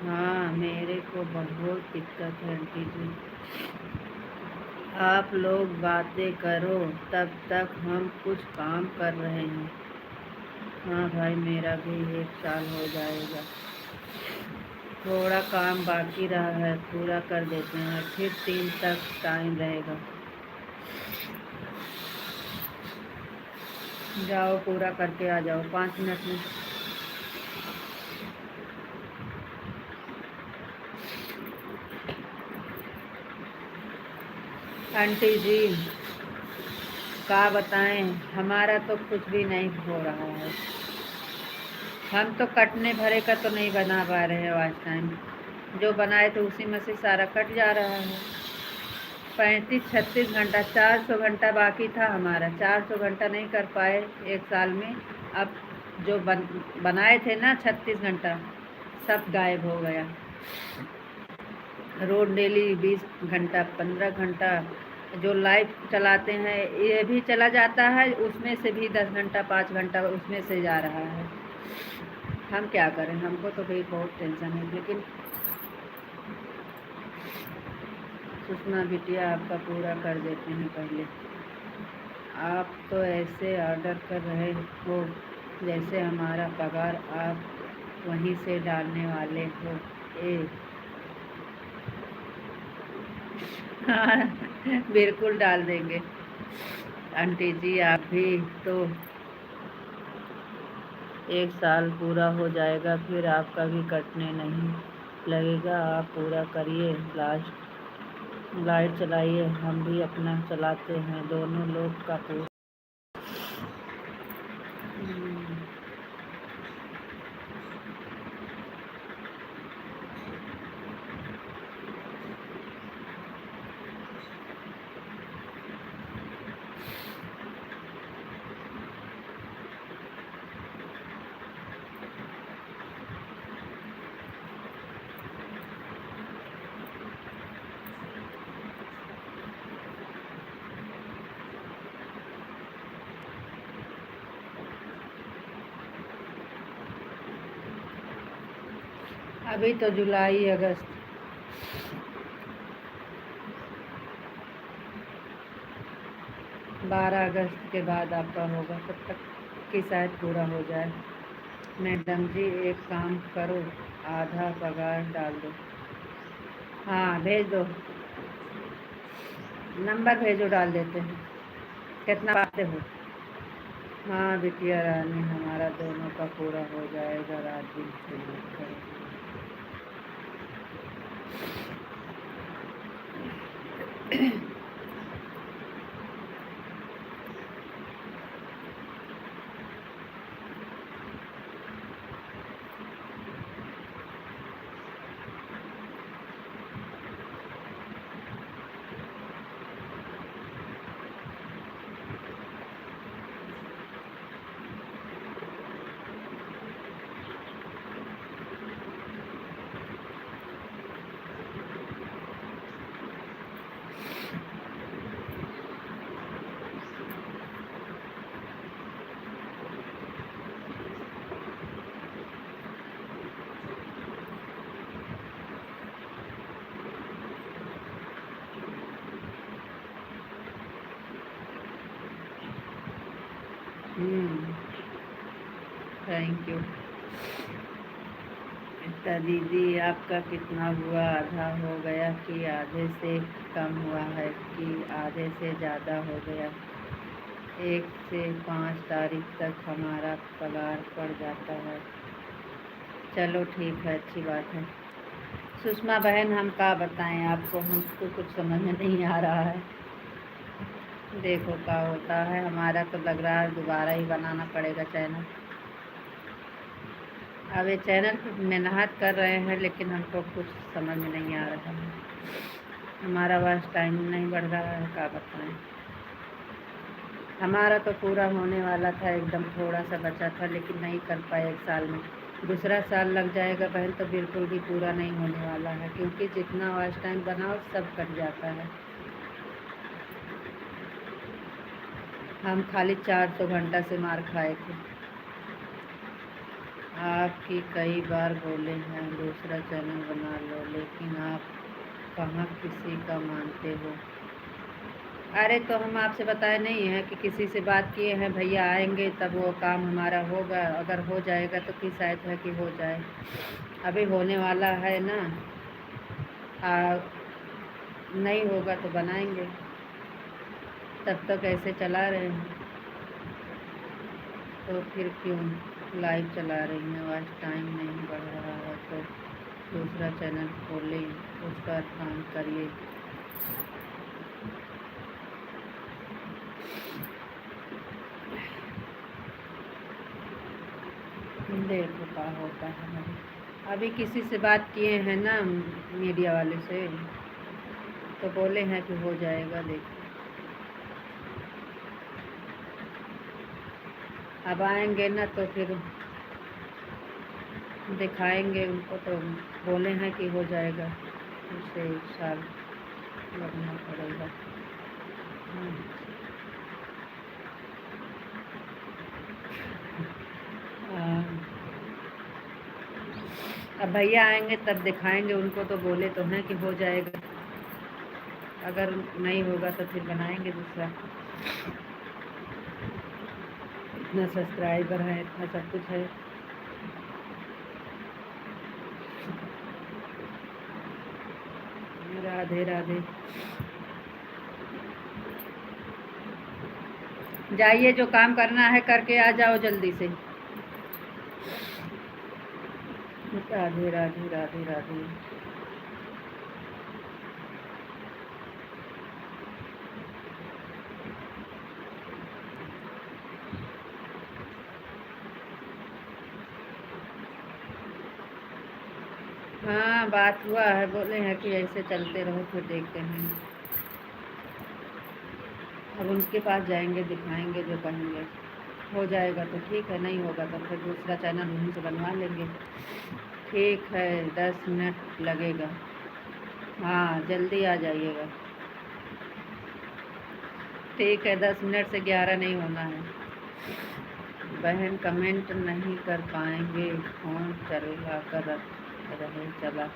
हाँ मेरे को बहुत दिक्कत है आंटी जी, आप लोग बातें करो तब तक हम कुछ काम कर रहे हैं। हाँ भाई मेरा भी 1 साल हो जाएगा, थोड़ा काम बाकी रहा है, पूरा कर देते हैं, फिर 3 तक टाइम रहेगा। जाओ पूरा करके आ जाओ 5 मिनट में। आंटी जी क्या बताएं, हमारा तो कुछ भी नहीं हो रहा है। हम तो कटने भरे का तो नहीं बना पा रहे हैं आज टाइम, जो बनाए थे उसी में से सारा कट जा रहा है। 35-36 घंटा, 400 घंटा बाकी था हमारा, 400 घंटा नहीं कर पाए 1 साल में। अब जो बनाए थे ना 36 घंटा, सब गायब हो गया। रोज डेली 20 घंटा 15 घंटा जो लाइव चलाते हैं ये भी चला जाता है, उसमें से भी 10 घंटा 5 घंटा उसमें से जा रहा है। हम क्या करें, हमको तो भाई बहुत टेंशन है। लेकिन सुषमा बिटिया आपका पूरा कर देते हैं पहले। आप तो ऐसे ऑर्डर कर रहे हो जैसे हमारा पगार आप वहीं से डालने वाले हो। हाँ बिल्कुल डाल देंगे आंटी जी, आप भी तो 1 साल पूरा हो जाएगा, फिर आपका भी कटने नहीं लगेगा। आप पूरा करिए। लाइट चलाइए, हम भी अपना चलाते हैं, दोनों लोग का पूरा। अभी तो जुलाई अगस्त, 12 अगस्त के बाद आपका होगा, तब तक कि शायद पूरा हो जाए। मैडम जी एक काम करो, आधा पगार डाल दो। हाँ भेज दो, नंबर भेजो, डाल देते हैं। कितना पाते हो? हाँ बिटिया रानी, हमारा दोनों का पूरा हो जाएगा, रात दिन से लेकर। Thank you. तो दीदी आपका कितना हुआ? आधा हो गया कि आधे से कम हुआ है कि आधे से ज़्यादा हो गया? 1 से 5 तारीख तक हमारा पगार पड़ जाता है। चलो ठीक है, अच्छी बात है। सुषमा बहन हम क्या बताएं आपको, हमको कुछ समझ में नहीं आ रहा है। देखो क्या होता है। हमारा तो लग रहा है दोबारा ही बनाना पड़ेगा चैनल। अब ये चैनल पे मेहनत कर रहे हैं, लेकिन हमको कुछ समझ में नहीं आ रहा है। हमारा बस टाइम नहीं बढ़ रहा है, क्या बताएं। हमारा तो पूरा होने वाला था, एकदम थोड़ा सा बचा था, लेकिन नहीं कर पाए 1 साल में। दूसरा साल लग जाएगा बहन, तो बिल्कुल भी पूरा नहीं होने वाला है, क्योंकि जितना वॉच टाइम बनाओ सब कट जाता है। हम खाली 400 घंटा से मार खाए थे। आपकी कई बार बोले हैं दूसरा चैनल बना लो, लेकिन आप कहाँ किसी का मानते हो। अरे तो हम आपसे बताए नहीं है कि किसी से बात किए हैं, भैया आएंगे तब वो काम हमारा होगा। अगर हो जाएगा तो किस शायद है कि हो जाए, अभी होने वाला है ना। नहीं होगा तो बनाएंगे, तब तक ऐसे चला रहे हैं। तो फिर क्यों लाइव चला रही हैं? आज टाइम नहीं बढ़ रहा है तो दूसरा चैनल खोलें, उस पर काम करिए। देखो क्या होता है। अभी किसी से बात किए हैं ना, मीडिया वाले से, तो बोले हैं कि हो जाएगा। देखो अब आएंगे ना तो फिर दिखाएंगे उनको, तो बोले हैं कि हो जाएगा, उसे 1 साल लगना पड़ेगा। अब भैया आएंगे तब दिखाएंगे उनको, तो बोले तो हैं कि हो जाएगा। अगर नहीं होगा तो फिर बनाएंगे दूसरा। इतना सब्सक्राइबर है, इतना सब कुछ है। राधे राधे। जाइए, जो काम करना है करके आ जाओ जल्दी से। राधे राधे राधे राधे। हाँ बात हुआ है, बोले हैं कि ऐसे चलते रहो फिर देखते हैं। अब उनके पास जाएंगे, दिखाएंगे, जो कहेंगे। हो जाएगा तो ठीक है, नहीं होगा तो फिर दूसरा चैनल उन्हीं से बनवा लेंगे। ठीक है, 10 मिनट लगेगा। हाँ जल्दी आ जाइएगा। ठीक है, 10 मिनट से 11 नहीं होना है। बहन कमेंट नहीं कर पाएंगे, फोन चला कर रहे चला।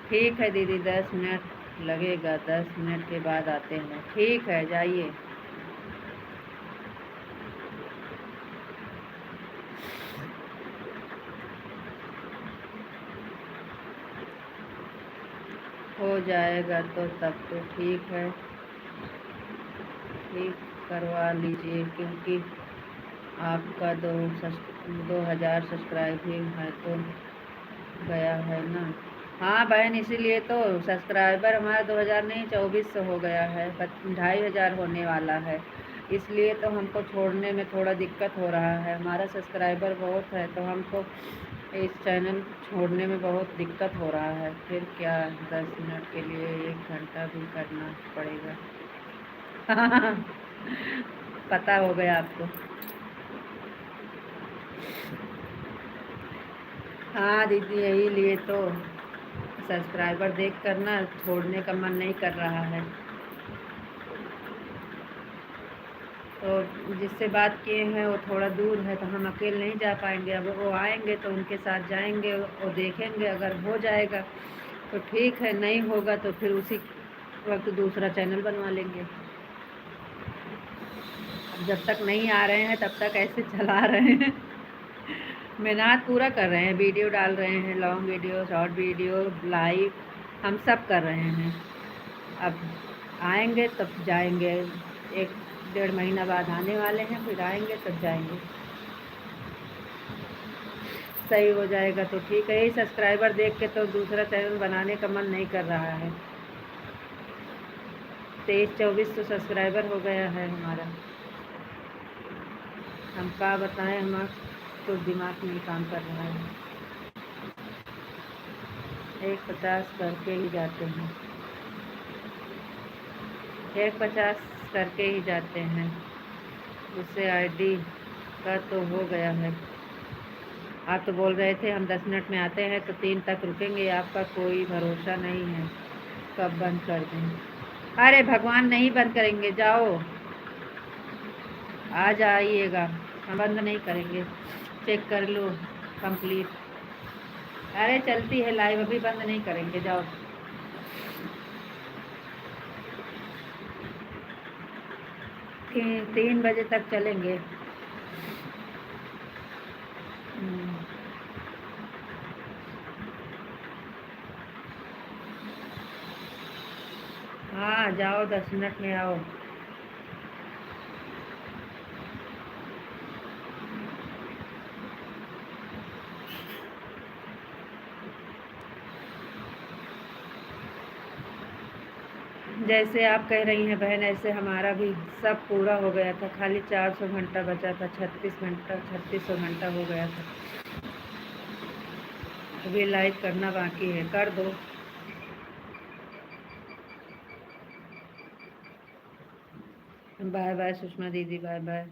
ठीक है दीदी, 10 मिनट लगेगा, 10 मिनट के बाद आते हैं। ठीक है, जाइए। हो जाएगा तो तब तो ठीक है, ठीक करवा लीजिए, क्योंकि आपका 2000 सब्सक्राइब ही है तो गया है ना। हाँ बहन, इसीलिए तो सब्सक्राइबर हमारा 2000 नहीं 2400 हो गया है, 2500 होने वाला है। इसलिए तो हमको छोड़ने में थोड़ा दिक्कत हो रहा है। हमारा सब्सक्राइबर बहुत है तो हमको इस चैनल छोड़ने में बहुत दिक्कत हो रहा है। फिर क्या 10 मिनट के लिए 1 घंटा भी करना पड़ेगा। पता हो गया आपको। हाँ दीदी, यही लिए तो सब्सक्राइबर देख कर ना छोड़ने का मन नहीं कर रहा है। तो जिससे बात किए हैं वो थोड़ा दूर है तो हम अकेले नहीं जा पाएंगे। अब वो आएंगे तो उनके साथ जाएंगे और देखेंगे, अगर हो जाएगा तो ठीक है, नहीं होगा तो फिर उसी वक्त दूसरा चैनल बनवा लेंगे। अब जब तक नहीं आ रहे हैं तब तक ऐसे चला रहे हैं। मेहनत पूरा कर रहे हैं, वीडियो डाल रहे हैं, long video, short video, live, हम सब कर रहे हैं। अब आएंगे तब जाएंगे, 1-1.5 महीना बाद आने वाले हैं, फिर आएंगे तब जाएंगे। सही हो जाएगा तो ठीक है। यही सब्सक्राइबर देख के तो दूसरा चैनल बनाने का मन नहीं कर रहा है। 23-24 तो सब्सक्राइबर हो गया है हमारा। हम क्या बताएं, हमारा तो दिमाग नहीं काम कर रहा है। 150 करके ही जाते हैं, 150 करके ही जाते हैं। उससे आईडी का तो हो गया है। आप तो बोल रहे थे हम 10 मिनट में आते हैं तो 3 तक रुकेंगे। आपका कोई भरोसा नहीं है, कब बंद कर दें। अरे भगवान, नहीं बंद करेंगे, जाओ आ जाइएगा, हम बंद नहीं करेंगे। चेक कर लो कंप्लीट। अरे चलती है लाइव, अभी बंद नहीं करेंगे, जाओ। 3 बजे तक चलेंगे। हाँ जाओ, 10 मिनट में आओ। जैसे आप कह रही हैं बहन, ऐसे हमारा भी सब पूरा हो गया था, खाली 400 घंटा बचा था, 3600 घंटा हो गया था। अभी लाइव करना बाकी है, कर दो। बाय बाय सुषमा दीदी, बाय बाय।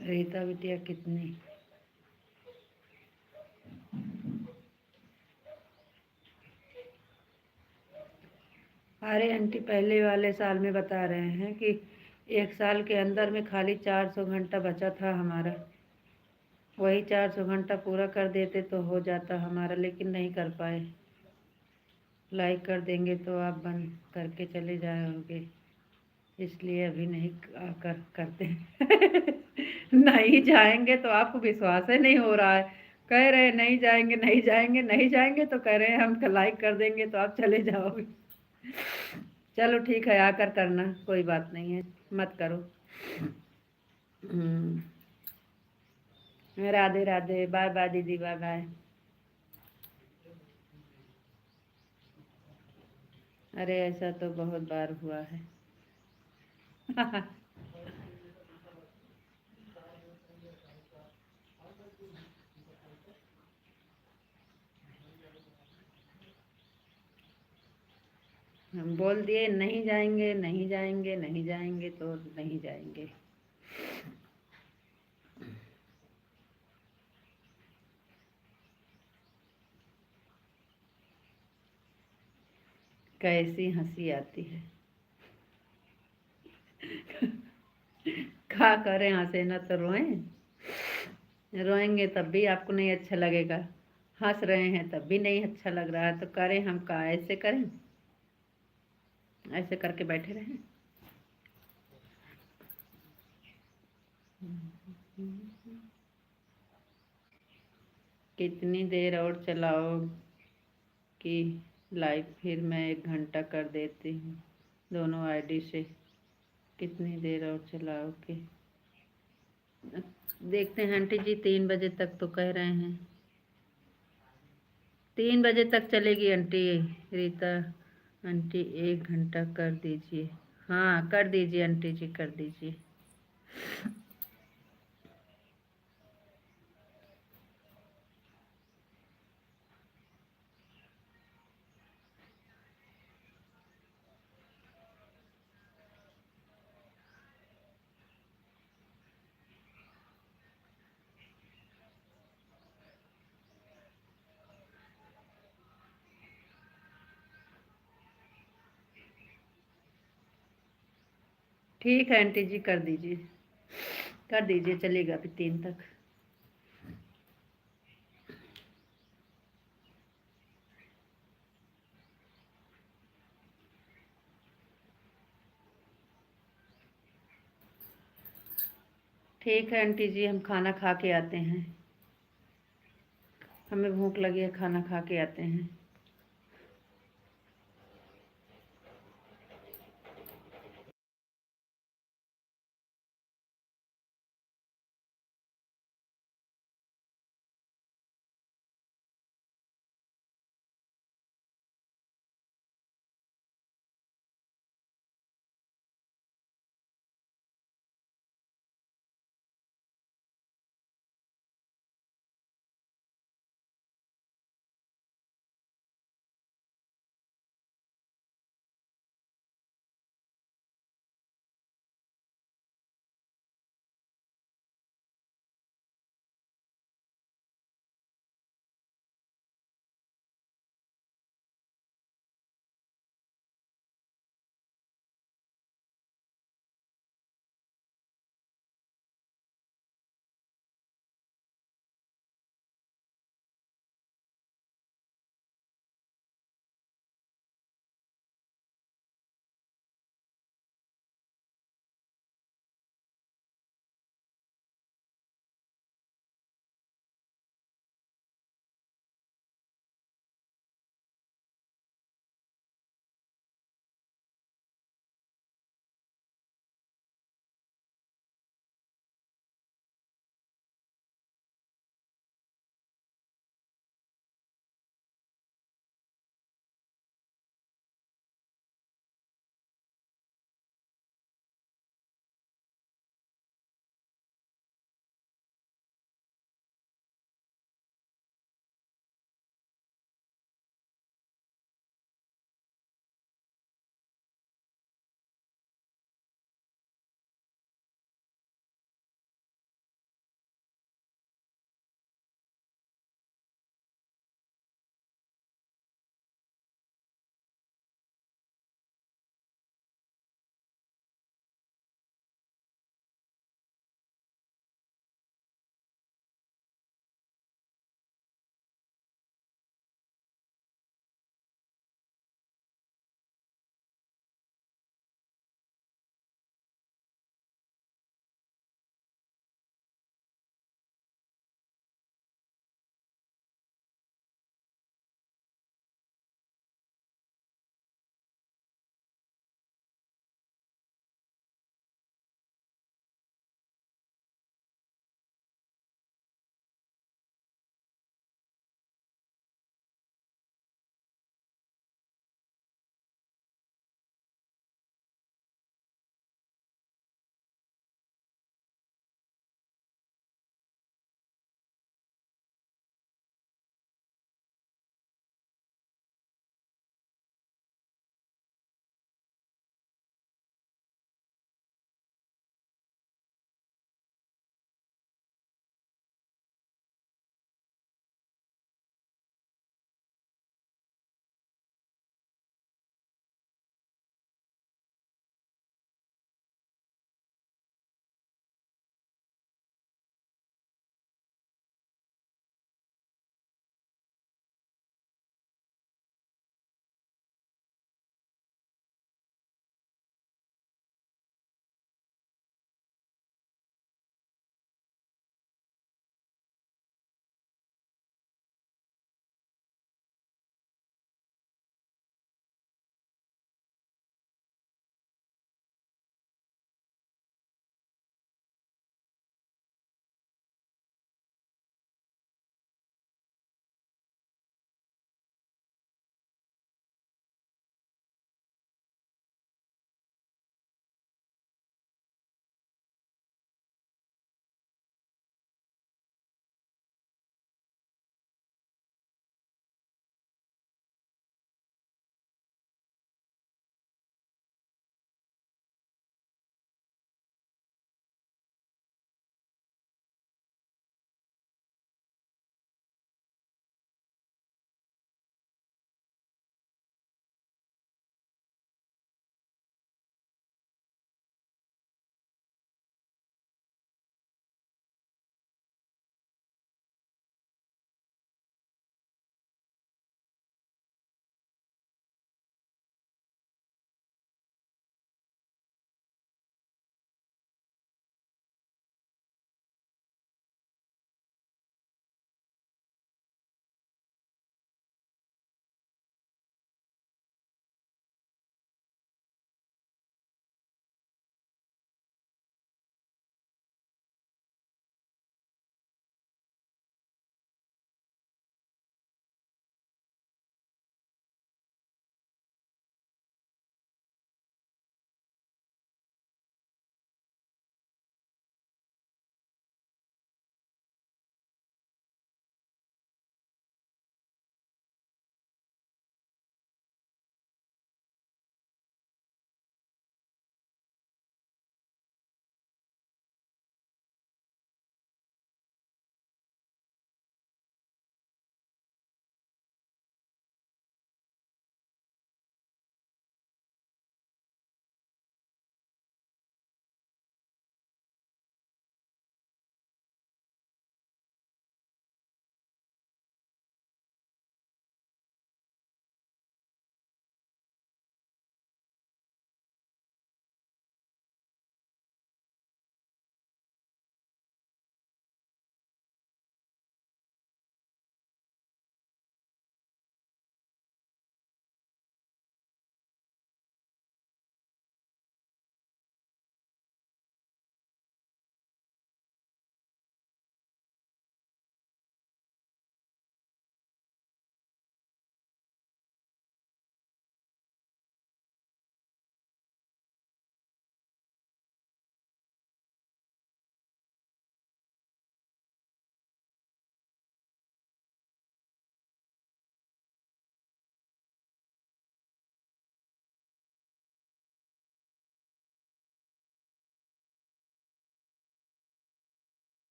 रीता बिटिया कितनी? अरे आंटी, पहले वाले साल में बता रहे हैं कि 1 साल के अंदर में खाली 400 घंटा बचा था हमारा। वही 400 घंटा पूरा कर देते तो हो जाता हमारा, लेकिन नहीं कर पाए। लाइक कर देंगे तो आप बंद करके चले जाओगे, इसलिए अभी नहीं करते। नहीं जाएंगे तो आपको विश्वास ही नहीं हो रहा है। कह रहे हैं नहीं जाएंगे नहीं जाएंगे नहीं जाएंगे, तो कह रहे हैं हम लाइक कर देंगे तो आप चले जाओगे। चलो ठीक है, आकर करना, कोई बात नहीं है, मत करो। हम्म, राधे राधे, बाय बाय दीदी, बाय बाय। अरे ऐसा तो बहुत बार हुआ है। हम बोल दिए नहीं जाएंगे नहीं जाएंगे नहीं जाएंगे तो नहीं जाएंगे। कैसी हंसी आती है। क्या करें, हंसे ना तो रोएं। रोएंगे तब भी आपको नहीं अच्छा लगेगा, हंस रहे हैं तब भी नहीं अच्छा लग रहा है, तो करें हम का, ऐसे करें, ऐसे करके बैठे रहें। कितनी देर और चलाओ कि लाइव, फिर मैं 1 घंटा कर देती हूँ दोनों आईडी से। कितनी देर और चलाओगे? देखते हैं आंटी जी, 3 बजे तक तो कह रहे हैं। 3 बजे तक चलेगी आंटी। रीता आंटी 1 घंटा कर दीजिए। हाँ कर दीजिए आंटी जी, कर दीजिए। ठीक है आंटी जी, कर दीजिए, कर दीजिए, चलेगा अभी 3 तक। ठीक है आंटी जी, हम खाना खा के आते हैं। हमें भूख लगी है, खाना खा के आते हैं।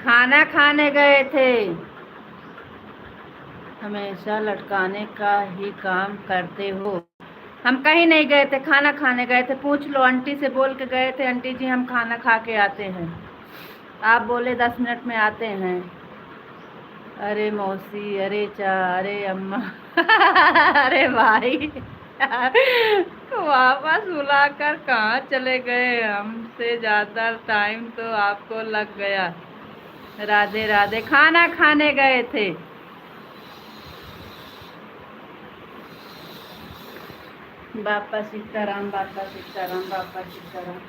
खाना खाने गए थे। हमेशा लटकाने का ही काम करते हो। हम कहीं नहीं गए थे, खाना खाने गए थे। पूछ लो, आंटी से बोल के गए थे, आंटी जी हम खाना खा के आते हैं। आप बोले 10 मिनट में आते हैं। अरे मौसी, अरे चा, अरे अम्मा अरे भाई वापस बुलाकर कहाँ चले गए? हमसे ज्यादा टाइम तो आपको लग गया। राधे राधे, खाना खाने गए थे। बापा सीताराम, बापा सीताराम, बापा सीताराम।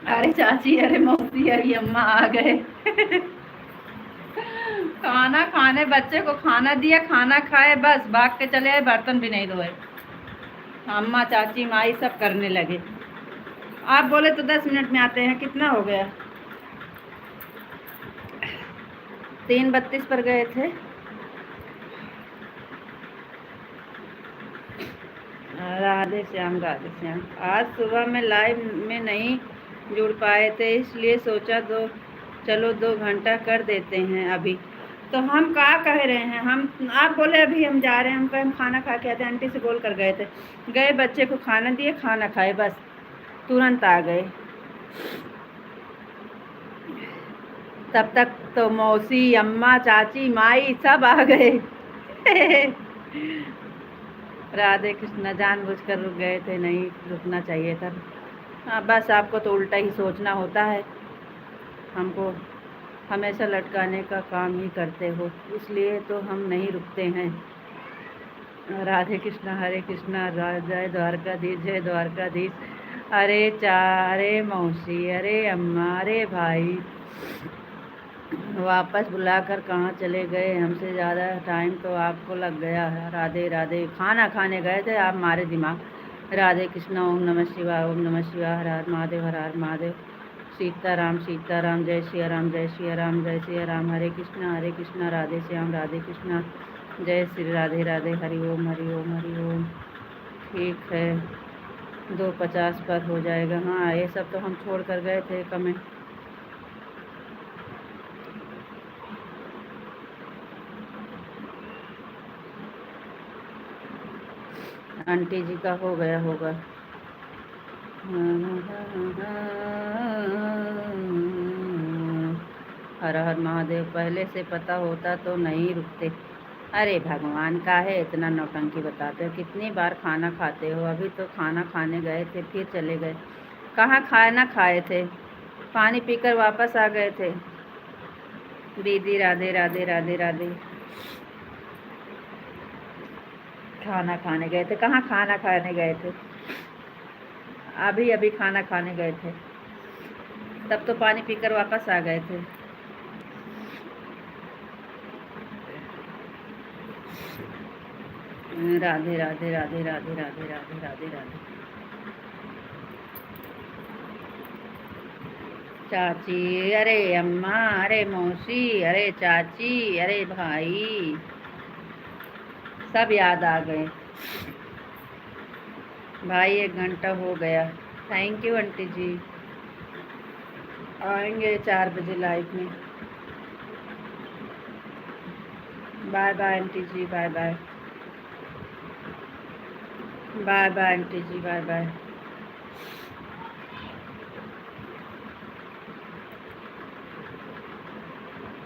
अरे चाची, अरे मौसी, अरे अम्मा आ गए खाना खाने, बच्चे को खाना दिया, खाना खाए, बस भाग के चले आए, बर्तन भी नहीं धोए। अम्मा, चाची, माई सब करने लगे। आप बोले तो 10 मिनट में आते हैं। कितना हो गया? 3:32 पर गए थे। राधे श्याम, राधे श्याम। आज सुबह में लाइव में नहीं जुड़ पाए थे, इसलिए सोचा चलो 2 घंटा कर देते हैं अभी। तो हम क्या कह रहे हैं? हम, आप बोले अभी हम जा रहे हैं, हम कहे हम खाना खा के आते हैं। आंटी से बोल कर गए थे, गए, बच्चे को खाना दिए, खाना खाए, बस तुरंत आ गए। तब तक तो मौसी, अम्मा, चाची, माई सब आ गए राधे कृष्ण, जानबूझकर रुक गए थे, नहीं रुकना चाहिए था। हाँ, बस आपको तो उल्टा ही सोचना होता है। हमको हमेशा लटकाने का काम ही करते हो, इसलिए तो हम नहीं रुकते हैं। राधे कृष्णा, हरे कृष्णा, जय द्वारकाधीश, जय द्वारकाधीश। अरे चा, अरे मौसी, अरे अम्मा, अरे भाई, वापस बुलाकर कहाँ चले गए? हमसे ज़्यादा टाइम तो आपको लग गया है। राधे राधे, खाना खाने गए थे, आप मारे दिमाग। राधे कृष्णा, ओम नमः शिवाय, ओम नमः शिवाय, हर हर महादेव, हर हर महादेव। सीताराम, सीताराम, जय सिया राम, जय सिया राम, जय सिया राम। हरे कृष्णा, राधे श्याम, राधे कृष्णा, जय श्री राधे राधे, हरि ओम, हरि ओम, हरि ओम। ठीक है, 2:50 पर हो जाएगा। हाँ, ये सब तो हम छोड़ कर गए थे कमेंट। आंटी जी का हो गया होगा। हर हर महादेव, पहले से पता होता तो नहीं रुकते। अरे भगवान, का है इतना नौटंकी बताते हो? कितनी बार खाना खाते हो? अभी तो खाना खाने गए थे, फिर चले गए। कहाँ खाना खाए थे? पानी पीकर वापस आ गए थे। दीदी, राधे राधे, राधे राधे। खाना खाने गए थे? कहाँ खाना खाने गए थे? अभी अभी खाना खाने गए थे, तब तो पानी पीकर वापस आ गए थे। राधे राधे, राधे राधे, राधे राधे, राधे राधे। चाची, अरे अम्मा, अरे मौसी, अरे चाची, अरे भाई, सब याद आ गए। भाई 1 घंटा हो गया। Thank you aunty ji. आएंगे 4 बजे लाइव में। Bye bye aunty ji, bye bye. Bye bye aunty ji, bye bye.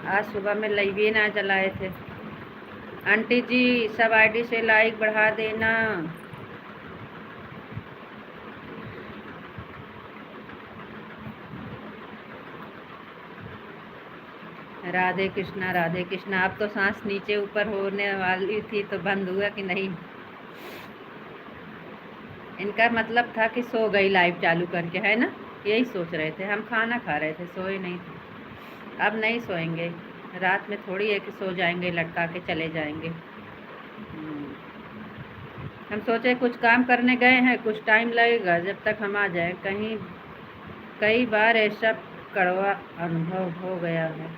आज सुबह में लाइव ही ना चलाए थे। आंटी जी, सब आईडी से लाइक बढ़ा देना। राधे कृष्णा, राधे कृष्णा। अब तो सांस नीचे ऊपर होने वाली थी, तो बंद हुआ कि नहीं? इनका मतलब था कि सो गई लाइव चालू करके, है ना? यही सोच रहे थे। हम खाना खा रहे थे, सोए नहीं थे। अब नहीं सोएंगे। रात में थोड़ी है कि सो जाएंगे, लटका के चले जाएंगे। हम सोचे कुछ काम करने गए हैं, कुछ टाइम लगेगा जब तक हम आ जाए। कई बार ऐसा कड़वा अनुभव हो गया है।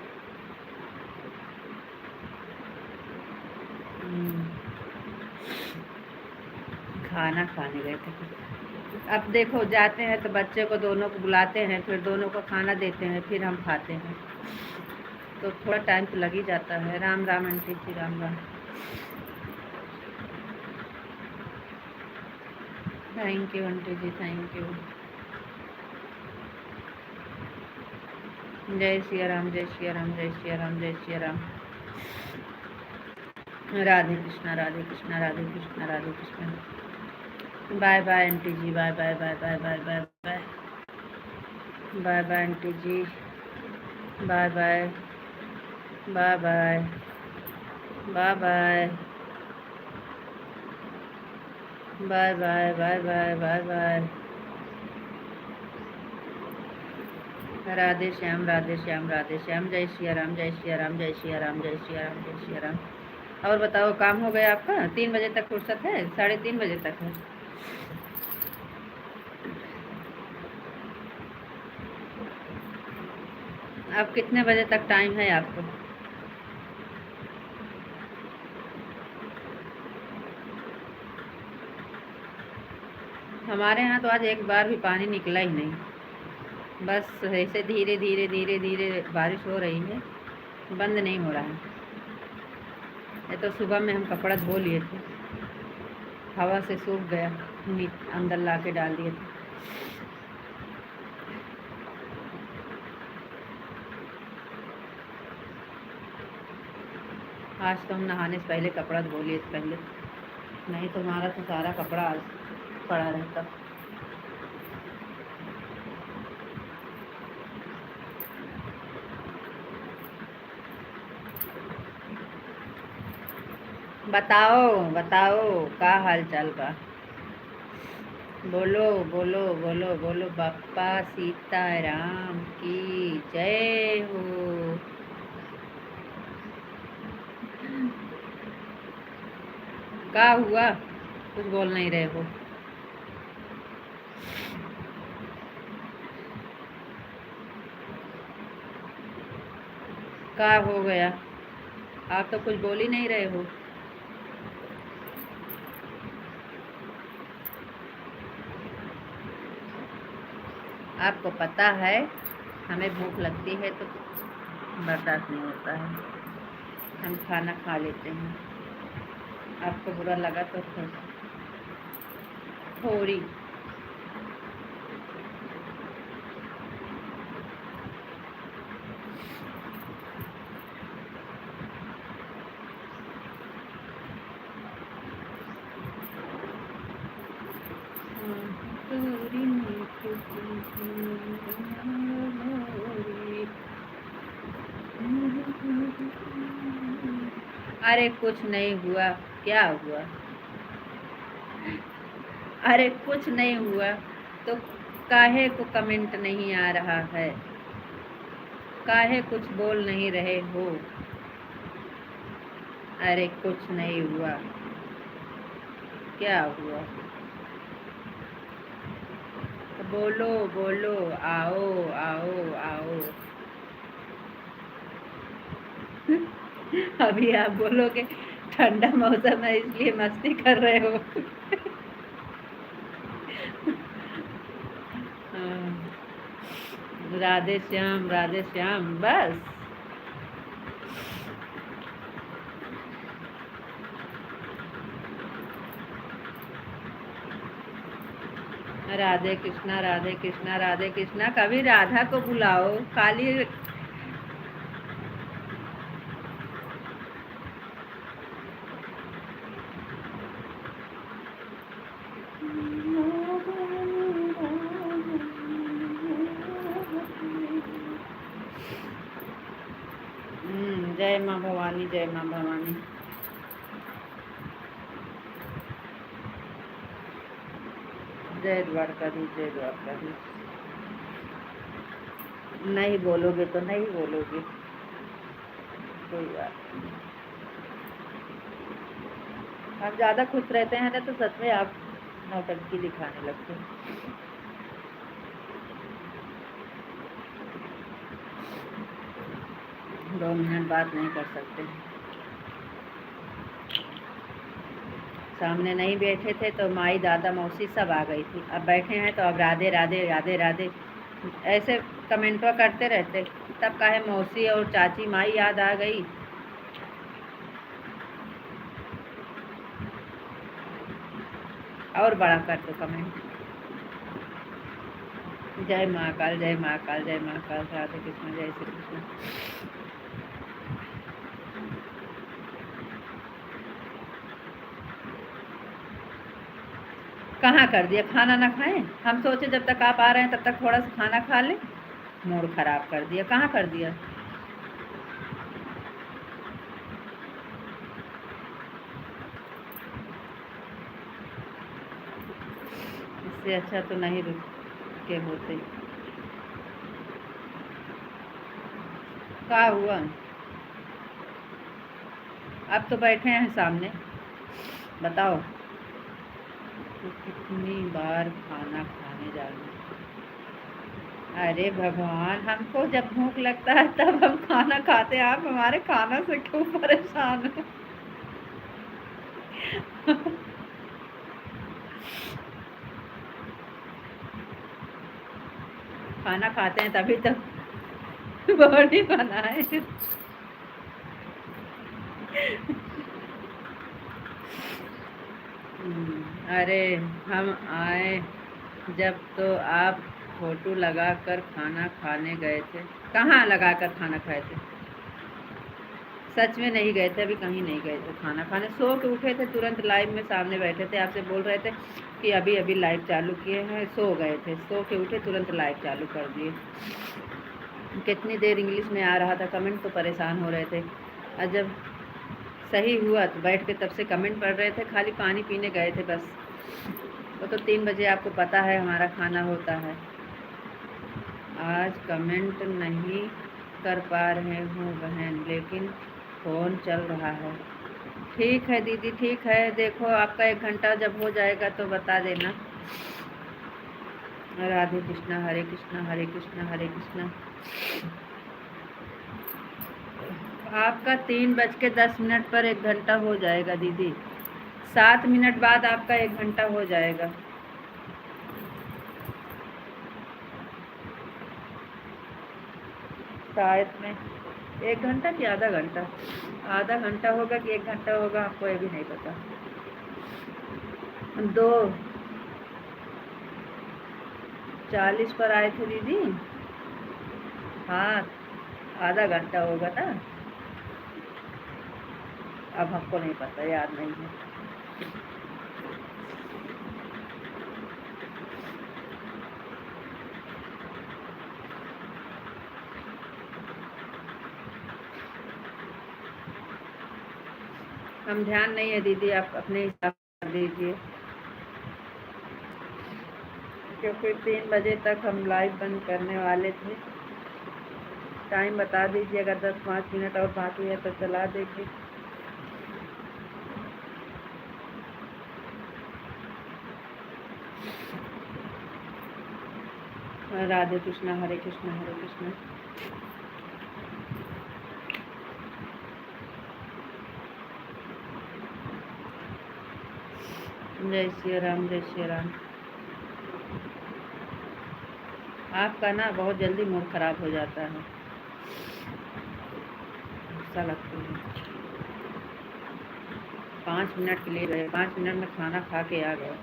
खाना खाने गए थे। अब देखो जाते हैं तो बच्चे को दोनों को बुलाते हैं, फिर दोनों को खाना देते हैं, फिर हम खाते हैं, तो थोड़ा टाइम तो लग ही जाता है। Ram Ram aunty ji, Ram Ram. Thank you aunty ji, thank you. जय श्री राम, जय श्री राम, जय श्री राम, जय Shri Ram. Radhe Krishna, Radhe Krishna, Radhe Krishna, Radhe Krishna. Bye bye aunty ji, bye bye bye bye bye bye bye bye bye aunty ji, bye bye bye bye bye bye bye bye bye bye bye bye. Radhe Shyam, Radhe Shyam, Radhe Shyam. जय श्री राम, जय श्री राम, जय श्री राम, जय श्री राम, जय श्री राम। और बताओ, काम हो गया आपका? 3 बजे तक फुर्सत है? 3:30 बजे तक है। अब कितने बजे तक टाइम है आपको? हमारे यहाँ तो आज एक बार भी पानी निकला ही नहीं, बस ऐसे धीरे धीरे धीरे धीरे बारिश हो रही है, बंद नहीं हो रहा है। ये तो सुबह में हम कपड़ा धो लिए थे, हवा से सूख गया, अंदर ला के डाल दिए थे। आज तो हम नहाने से पहले कपड़ा धो लिए थे पहले, नहीं तो हमारा तो सारा कपड़ा आज पड़ा रहता। बताओ बताओ, का हाल चाल बा? बोलो बोलो बोलो बोलो। बाप्पा सीताराम की जय हो। का हुआ? कुछ बोल नहीं रहे हो? का हो गया? आप तो कुछ बोल ही नहीं रहे हो। आपको पता है हमें भूख लगती है तो बर्दाश्त नहीं होता है, हम खाना खा लेते हैं। आपको बुरा लगा तो थोड़ी। अरे कुछ नहीं हुआ, क्या हुआ? अरे कुछ नहीं हुआ तो काहे को कमेंट नहीं आ रहा है? काहे कुछ बोल नहीं रहे हो? अरे कुछ नहीं हुआ, क्या हुआ? तो बोलो बोलो, आओ आओ आओ। अभी आप बोलोगे ठंडा मौसम है इसलिए मस्ती कर रहे हो। राधे श्याम, राधे श्याम, बस। राधे कृष्णा, राधे कृष्णा, राधे कृष्णा। कभी राधा को बुलाओ, काली। जय माँ भवानी, जय माँ भवानी। जय द्वारकाधीश, जय द्वारकाधीश। नहीं बोलोगे तो नहीं बोलोगे, कोई बात नहीं। आप ज़्यादा खुश रहते हैं ना तो सच में आप नौटंकी दिखाने लगते हैं। दो मिनट बात नहीं कर सकते? सामने नहीं बैठे थे तो माई दादा मौसी सब आ गई थी, अब बैठे हैं तो अब राधे राधे राधे राधे ऐसे कमेंटवा करते रहते। तब काहे मौसी और चाची माई याद आ गई। और बड़ा कर दो कमेंट। जय महाकाल, जय महाकाल, जय महाकाल, राधे कृष्ण, जय श्री कृष्ण। कहाँ कर दिया? खाना ना खाएं? हम सोचे जब तक आप आ रहे हैं तब तक थोड़ा सा खाना खा लें। मूड खराब कर दिया। कहाँ कर दिया? इससे अच्छा तो नहीं रुक के होते। क्या हुआ? अब तो बैठे हैं सामने, बताओ तो कितनी बार खाना खाने जाना? अरे भगवान, हमको जब भूख लगता है तब हम खाना खाते हैं, आप हमारे खाना से क्यों परेशान हो? खाना खाते हैं तभी तो बॉडी बनाए। अरे हम आए जब तो आप फोटो लगा कर खाना खाने गए थे। कहाँ लगा कर खाना खाए थे? सच में नहीं गए थे, अभी कहीं नहीं गए थे खाना खाने। सो के उठे थे तुरंत, लाइव में सामने बैठे थे, आपसे बोल रहे थे कि अभी अभी लाइव चालू किए हैं। सो गए थे, सो के उठे तुरंत लाइव चालू कर दिए। कितनी देर इंग्लिश में आ रहा था कमेंट, तो परेशान हो रहे थे। और जब सही हुआ तो बैठ के तब से कमेंट पढ़ रहे थे। खाली पानी पीने गए थे बस। वो तो 3 बजे आपको पता है हमारा खाना होता है। आज कमेंट नहीं कर पा रहे हूँ बहन, लेकिन फ़ोन चल रहा है। ठीक है दीदी, ठीक है। देखो आपका 1 घंटा जब हो जाएगा तो बता देना। राधे कृष्णा, हरे कृष्णा, हरे कृष्णा, हरे कृष्णा। आपका 3:10 पर 1 घंटा हो जाएगा दीदी। 7 मिनट बाद आपका 1 घंटा हो जाएगा। शायद में 1 घंटा कि आधा घंटा, आधा घंटा होगा कि 1 घंटा होगा, आपको ये भी नहीं पता। 2:40 पर आए थे दीदी। हाँ, आधा घंटा होगा ना। अब हमको नहीं पता, याद नहीं है। हम ध्यान नहीं है दीदी, आप अपने हिसाब से कर दीजिए, क्योंकि 3 बजे तक हम लाइव बंद करने वाले थे। टाइम बता दीजिए, अगर 10-5 मिनट और बाकी है तो चला देंगे। राधे कृष्णा, हरे कृष्णा, हरे कृष्णा। जय श्री राम, जय श्री राम। आपका ना बहुत जल्दी मूड खराब हो जाता है, ऐसा लगता है। 5 मिनट के लिए गए, 5 मिनट में खाना खा के आ गए।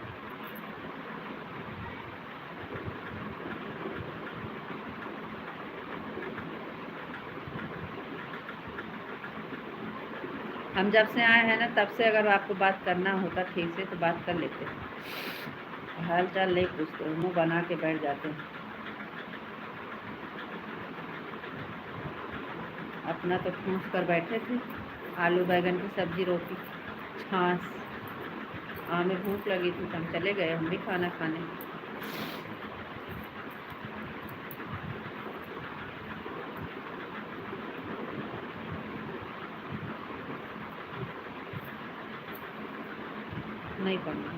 हम जब से आए हैं ना तब से अगर आपको बात करना होता ठीक से तो बात कर लेते, हाल चाल नहीं पूछते, मुँह बना के बैठ जाते हैं। अपना तो ठूँस कर बैठे थे, आलू बैगन की सब्जी, रोटी, छाछ। हमें भूख लगी थी तो हम चले गए, हम भी खाना खाने। नहीं पढ़ना है।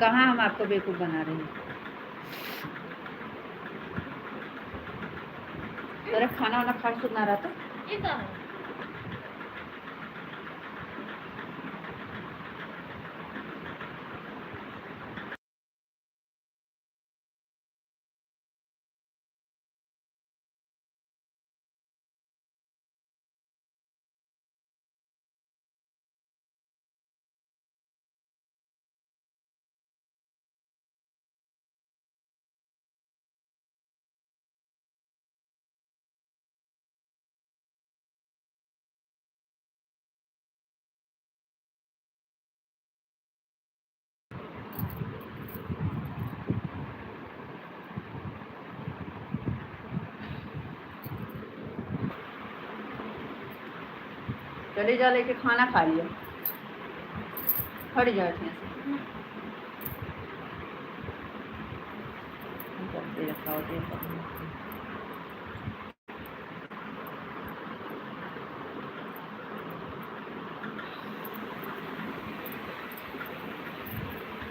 कहाँ हम आपको बेवकूफ़ बना रहे हैं। अरे खाना वाना खा सुन ना रहा था। चले जा लेके खाना खा लिया, हट जाओ इसमें से रखा होते हैं।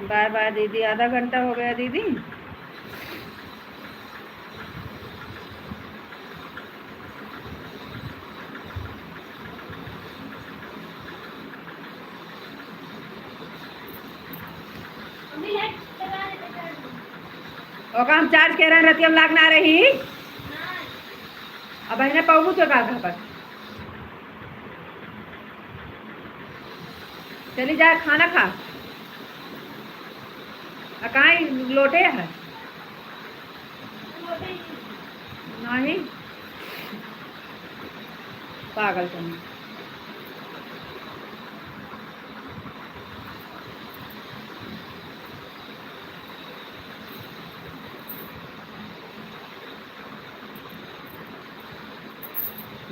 बाय बाय दीदी, आधा घंटा हो गया दीदी। ओका हम चार्ज कह रहे रहती, हम लाग ना रही अब बहने पहुँच तो का घर पर चली जाए खाना खा। कहाँ लोटे है नहीं पागल तुम।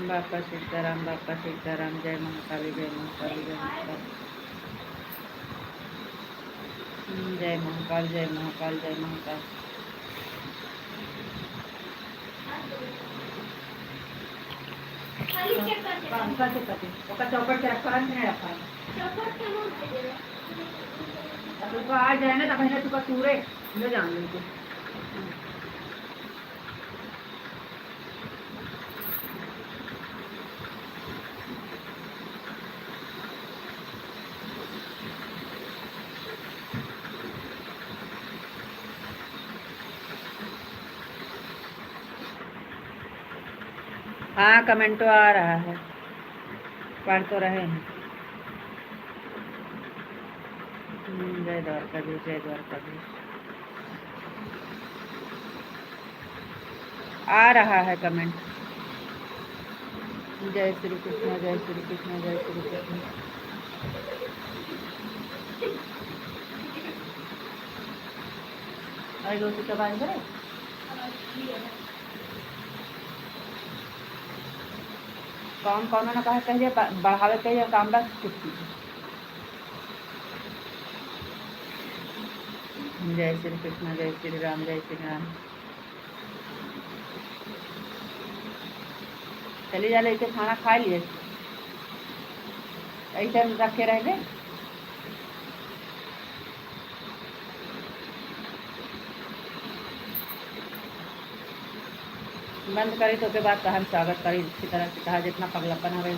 बापा सीताराम, बापा सीताराम, जय महाकाली, जय महाकाली, जय महाकाल, जय महाकाल, जय महाकाल, जय महाकाल। चौपट के रखा नहीं रखा तो आ जाए ना तब है तुका सूरे ले जान लेंगे। हाँ कमेंट तो आ रहा है, पढ़ तो रहे हैं। जय द्वारकाधीश, जय द्वारकाधीश। आ रहा है कमेंट। जय श्री कृष्ण, जय श्री कृष्ण, जय श्री कृष्ण। अरे रोटी कब आएंगे काम कौन ना कहा कहिए बढ़ावे कहिए काम बस छुट्टी। जय श्री कृष्ण, जय श्री राम, जय श्री राम। चले जा लेके खाना खा लिए ऐसे रखे रह गए। बंद करी तो के बाद कहा स्वागत करी इसी तरह से कहा जितना पगलापन हो रही।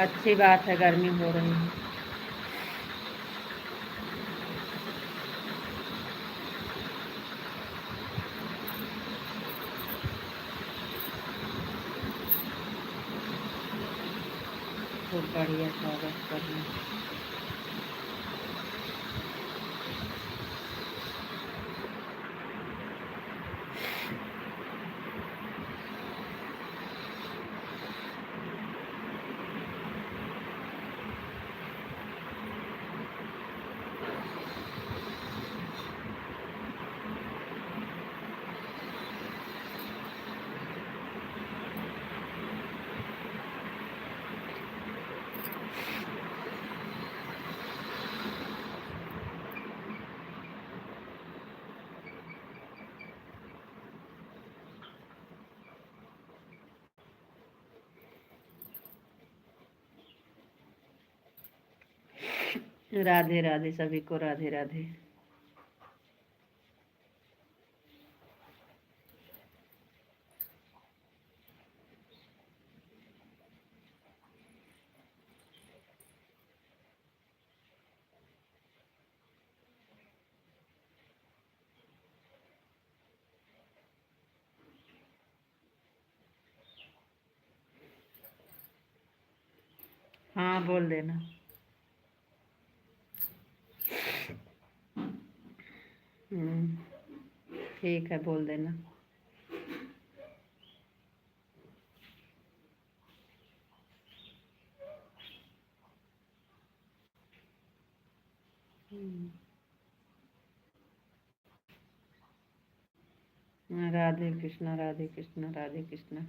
अच्छी बात है, गर्मी हो रही है। खूब बढ़िया स्वागत करना। राधे राधे सभी को, राधे राधे। हाँ बोल देना। ठीक है, बोल देना। राधे कृष्णा, राधे कृष्णा, राधे कृष्णा।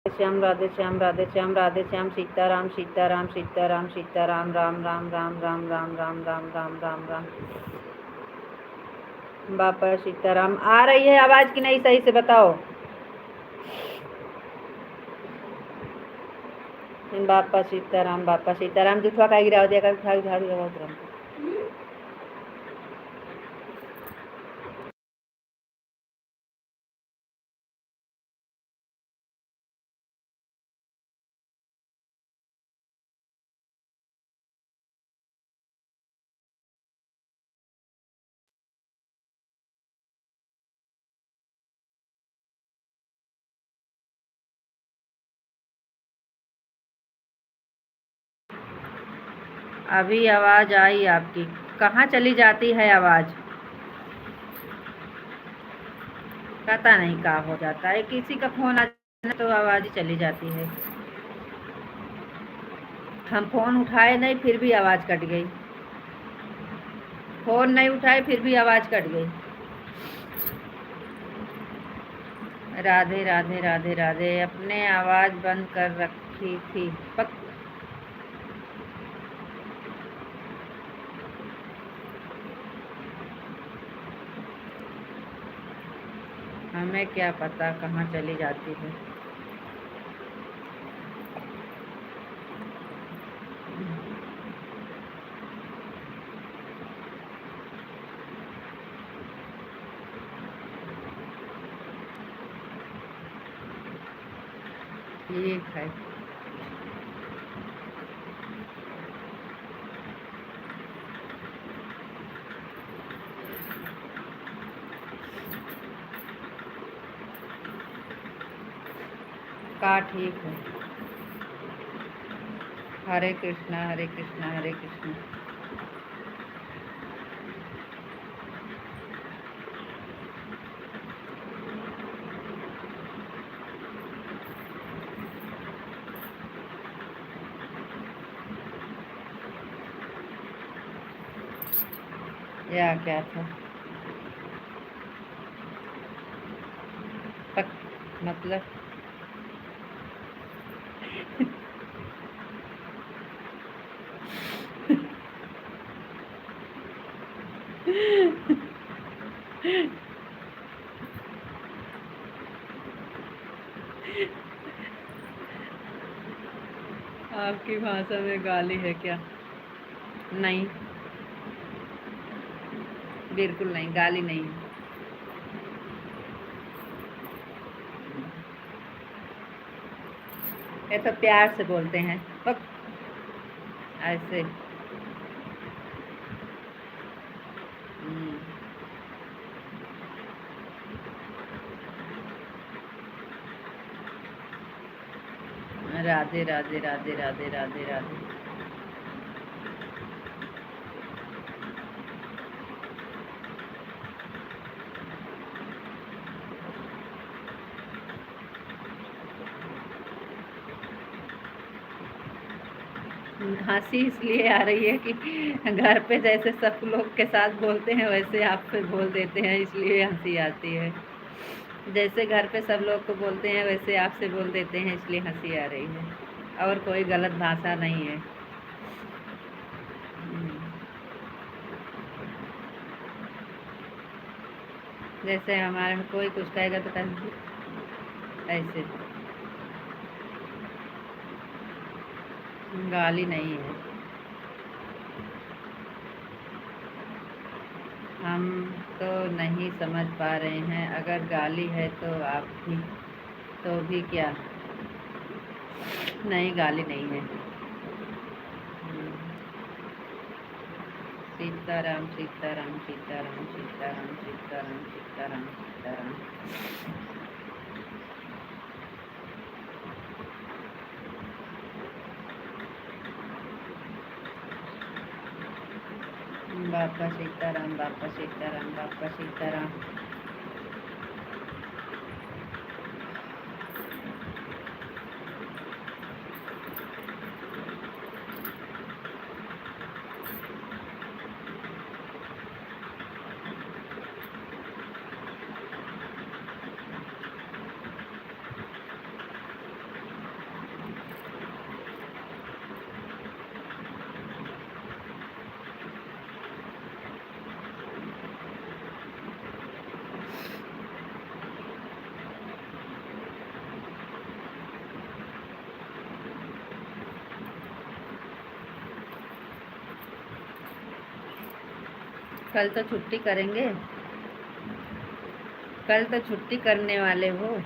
श्याम, राधे श्याम, राधे श्याम, राधे श्याम। सीताराम, सीताराम, सीताराम, सीताराम, राम राम राम राम राम राम राम राम राम राम। बापा सीताराम। आ रही है आवाज कि नहीं, सही से बताओ। बापा सीताराम, बापा सीताराम। जुठवा का गिरा दिया कर, झाड़ू झाड़ू लगाओ तुरंत। अभी आवाज़ आई आपकी। कहाँ चली जाती है आवाज़? पता नहीं क्या हो जाता है, किसी का फ़ोन आ जाता है तो आवाज़ ही चली जाती है। हम फ़ोन उठाए नहीं फिर भी आवाज़ कट गई। फ़ोन नहीं उठाए फिर भी आवाज़ कट गई। राधे राधे राधे राधे। अपने आवाज़ बंद कर रखी थी। हमें क्या पता कहाँ चली जाती है। ठीक है। का ठीक है। हरे कृष्णा हरे कृष्णा हरे कृष्णा। या क्या था? मतलब आपकी भाषा में गाली है क्या? नहीं, बिल्कुल नहीं, गाली नहीं है। ये तो प्यार से बोलते हैं। ऐसे। हम्म, राधे राधे राधे राधे राधे राधे। हंसी इसलिए आ रही है कि घर पे जैसे सब लोग के साथ बोलते हैं वैसे आप पे बोल देते हैं, इसलिए हंसी आती है। जैसे घर पे सब लोग को बोलते हैं वैसे आपसे बोल देते हैं, इसलिए हंसी आ रही है। और कोई गलत भाषा नहीं है। हम्म, जैसे हमारे में कोई कुछ कहेगा तो ऐसे। गाली नहीं है। हम तो नहीं समझ पा रहे हैं, अगर गाली है तो आप भी तो भी क्या? नहीं, गाली नहीं है। सीताराम सीताराम सीताराम सीताराम सीताराम सीताराम सीताराम। बापा सीताराम बापा सीताराम बापा सीताराम। कल तो छुट्टी करेंगे। कल तो छुट्टी करने वाले हो।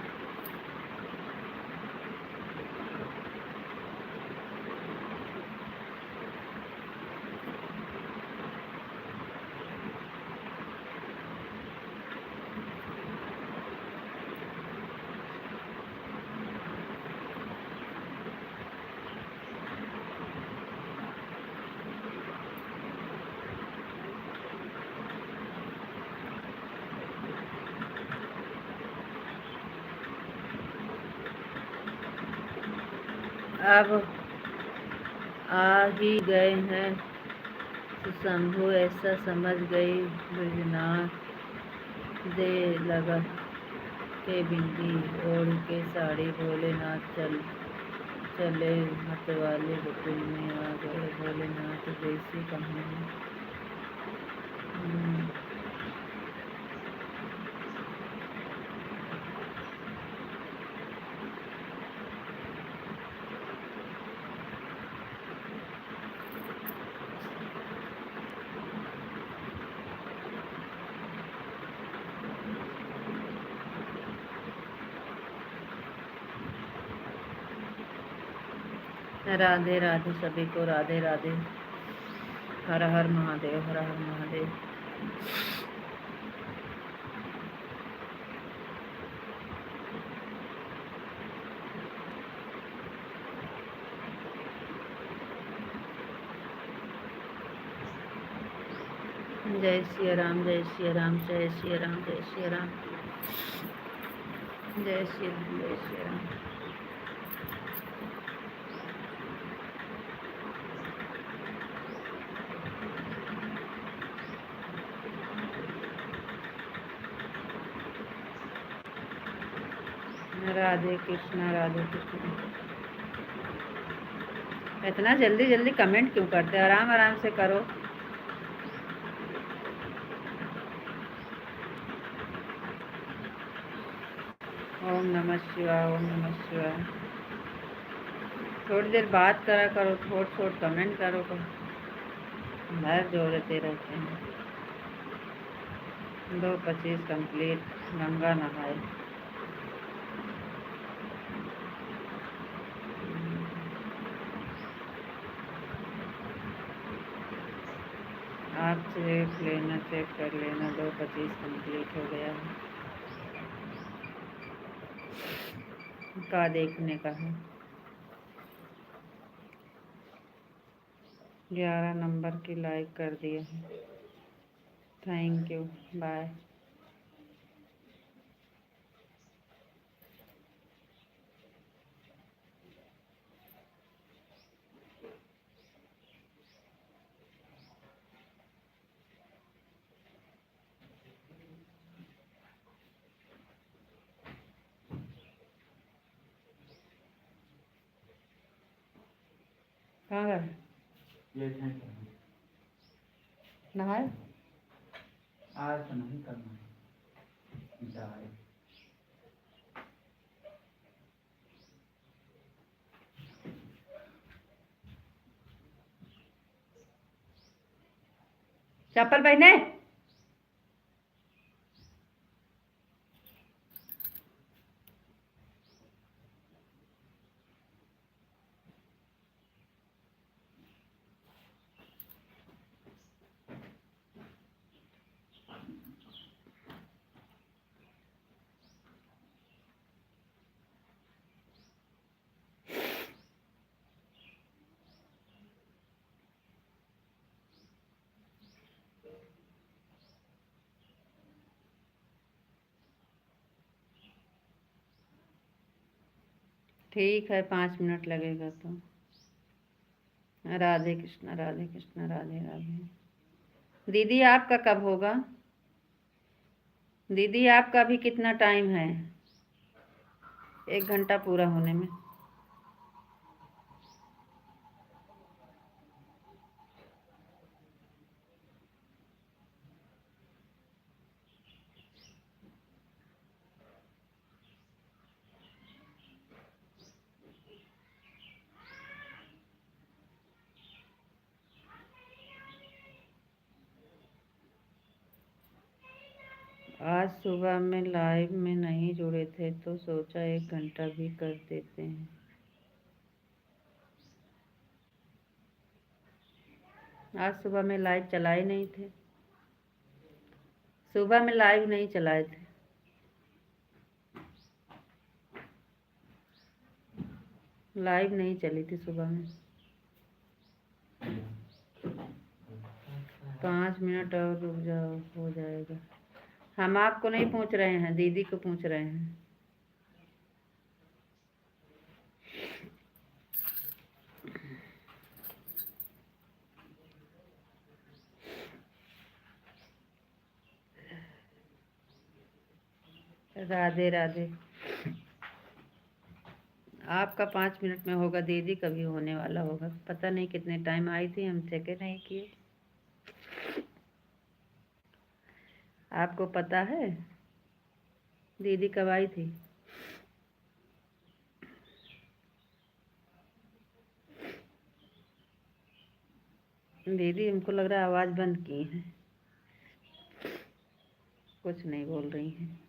अब आ ही गए हैं तो शंभू ऐसा समझ गई बृजनाथ दे लगा के बिंदी ओढ़ के साड़ी भोलेनाथ चले मतवाले बुकुल में आ गए भोलेनाथ जैसी कहानी। राधे राधे सभी को, राधे राधे। हर हर महादेव, हर हर महादेव। जय श्री राम, जय श्री राम, जय श्री राम, जय श्री राम, जय श्री राम, जय श्री राम। राधे कृष्णा, राधे कृष्णा। इतना जल्दी जल्दी कमेंट क्यों करते? आराम आराम से करो। ओम नमः शिवाय, ओम नमः शिवाय। थोड़ी देर बात करा करो, थोड़ कमेंट करो। भर जोड़ते रहते हैं। 2:25 कंप्लीट। गंगा नहाए। आप चेक कर लेना 2:25 कंप्लीट हो गया है। का देखने का है। 11 नंबर की लाइक कर दिए हैं। Thank you, bye. कहाँ गए? नहाए? आज तो नहीं करना है। चप्पल पहने। ठीक है, 5 मिनट लगेगा तो। राधे कृष्णा, राधे कृष्णा, राधे राधे। दीदी आपका कब होगा? दीदी आपका अभी कितना टाइम है? 1 घंटा पूरा होने में। आज सुबह में लाइव में नहीं जुड़े थे तो सोचा 1 घंटा भी कर देते हैं। आज सुबह में लाइव चलाए नहीं थे। सुबह में लाइव नहीं चलाए थे। लाइव नहीं चली थी सुबह में। 5 मिनट और रुक जाओ, हो जाएगा। हम आपको नहीं पूछ रहे हैं, दीदी को पूछ रहे हैं। राधे राधे। आपका 5 मिनट में होगा दीदी, कभी होने वाला होगा, पता नहीं कितने टाइम आई थी, हम चेक नहीं किए। आपको पता है दीदी कब आई थी? दीदी हमको लग रहा है आवाज़ बंद की है, कुछ नहीं बोल रही हैं।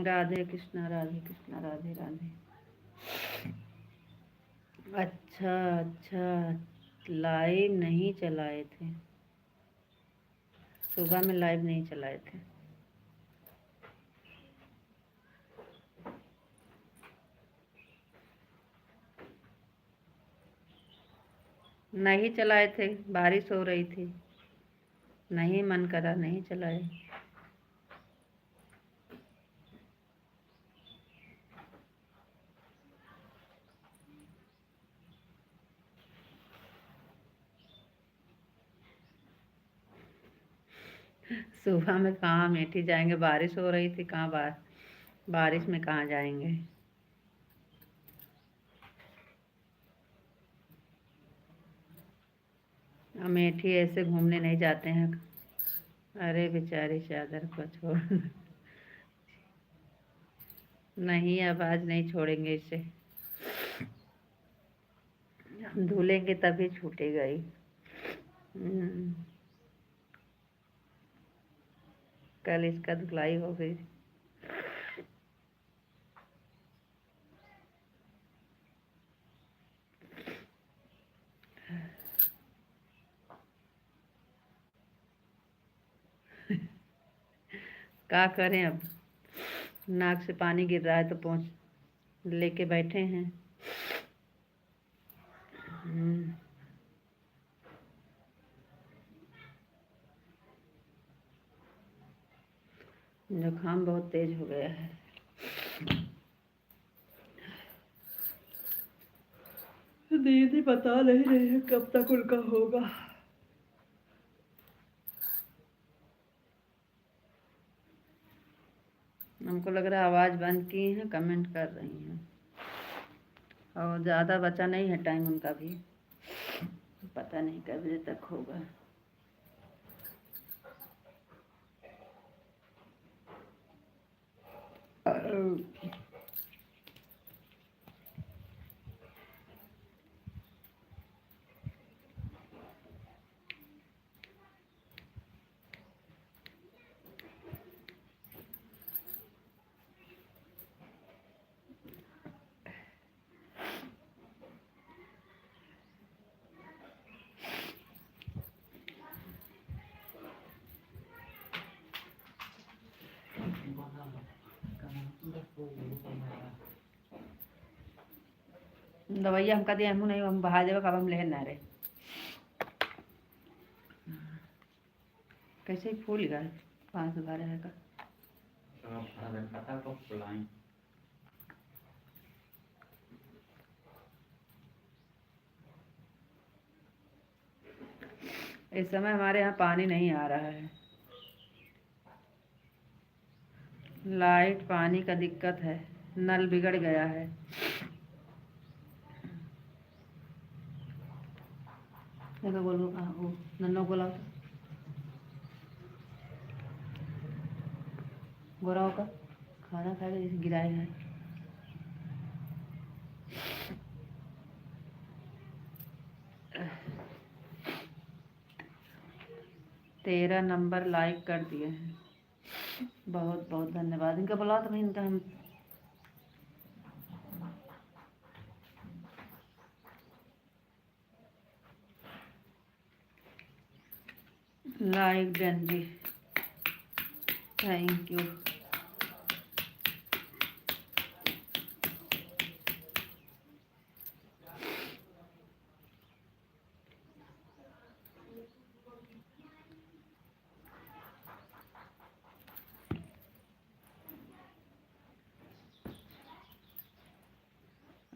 राधे कृष्णा राधे कृष्णा राधे राधे। अच्छा अच्छा, लाइव नहीं चलाए थे, सुबह में लाइव नहीं चलाए थे। नहीं चलाए थे, बारिश हो रही थी, नहीं मन करा, नहीं चलाए। सुबह में कहाँ अमेठी जाएंगे, बारिश हो रही थी, कहाँ बारिश में कहाँ जाएंगे। अमेठी ऐसे घूमने नहीं जाते हैं। अरे बेचारी चादर को छोड़। नहीं, अब आज नहीं छोड़ेंगे इसे, हम धुलेंगे तभी छूटेगा ही। हम्म, कल इसका धुलाई हो गई। क्या करें अब, नाक से पानी गिर रहा है तो पहुँच लेके बैठे हैं। हम्म, जुकाम बहुत तेज हो गया है। दीदी बता नहीं रही है कब तक उनका होगा। हमको लग रहा है आवाज़ बंद की हैं, कमेंट कर रही हैं, और ज़्यादा बचा नहीं है टाइम उनका भी, पता नहीं कब बजे तक होगा। दवाइया हमका दिया, हम नहीं, हम बहा देवे, कब हम ले ना रहे। कैसे फूल गए 5-12 का। इस समय हमारे यहाँ पानी नहीं आ रहा है, लाइट पानी का दिक्कत है, नल बिगड़ गया है। तो बोलो कहाँ वो नन्नो बोला गोराओं का खाना खाएगा जैसे गिराए है। तेरा नंबर लाइक कर दिए हैं, बहुत बहुत धन्यवाद। इनका बुला तो नहीं, इनका हम like done ji, thank you.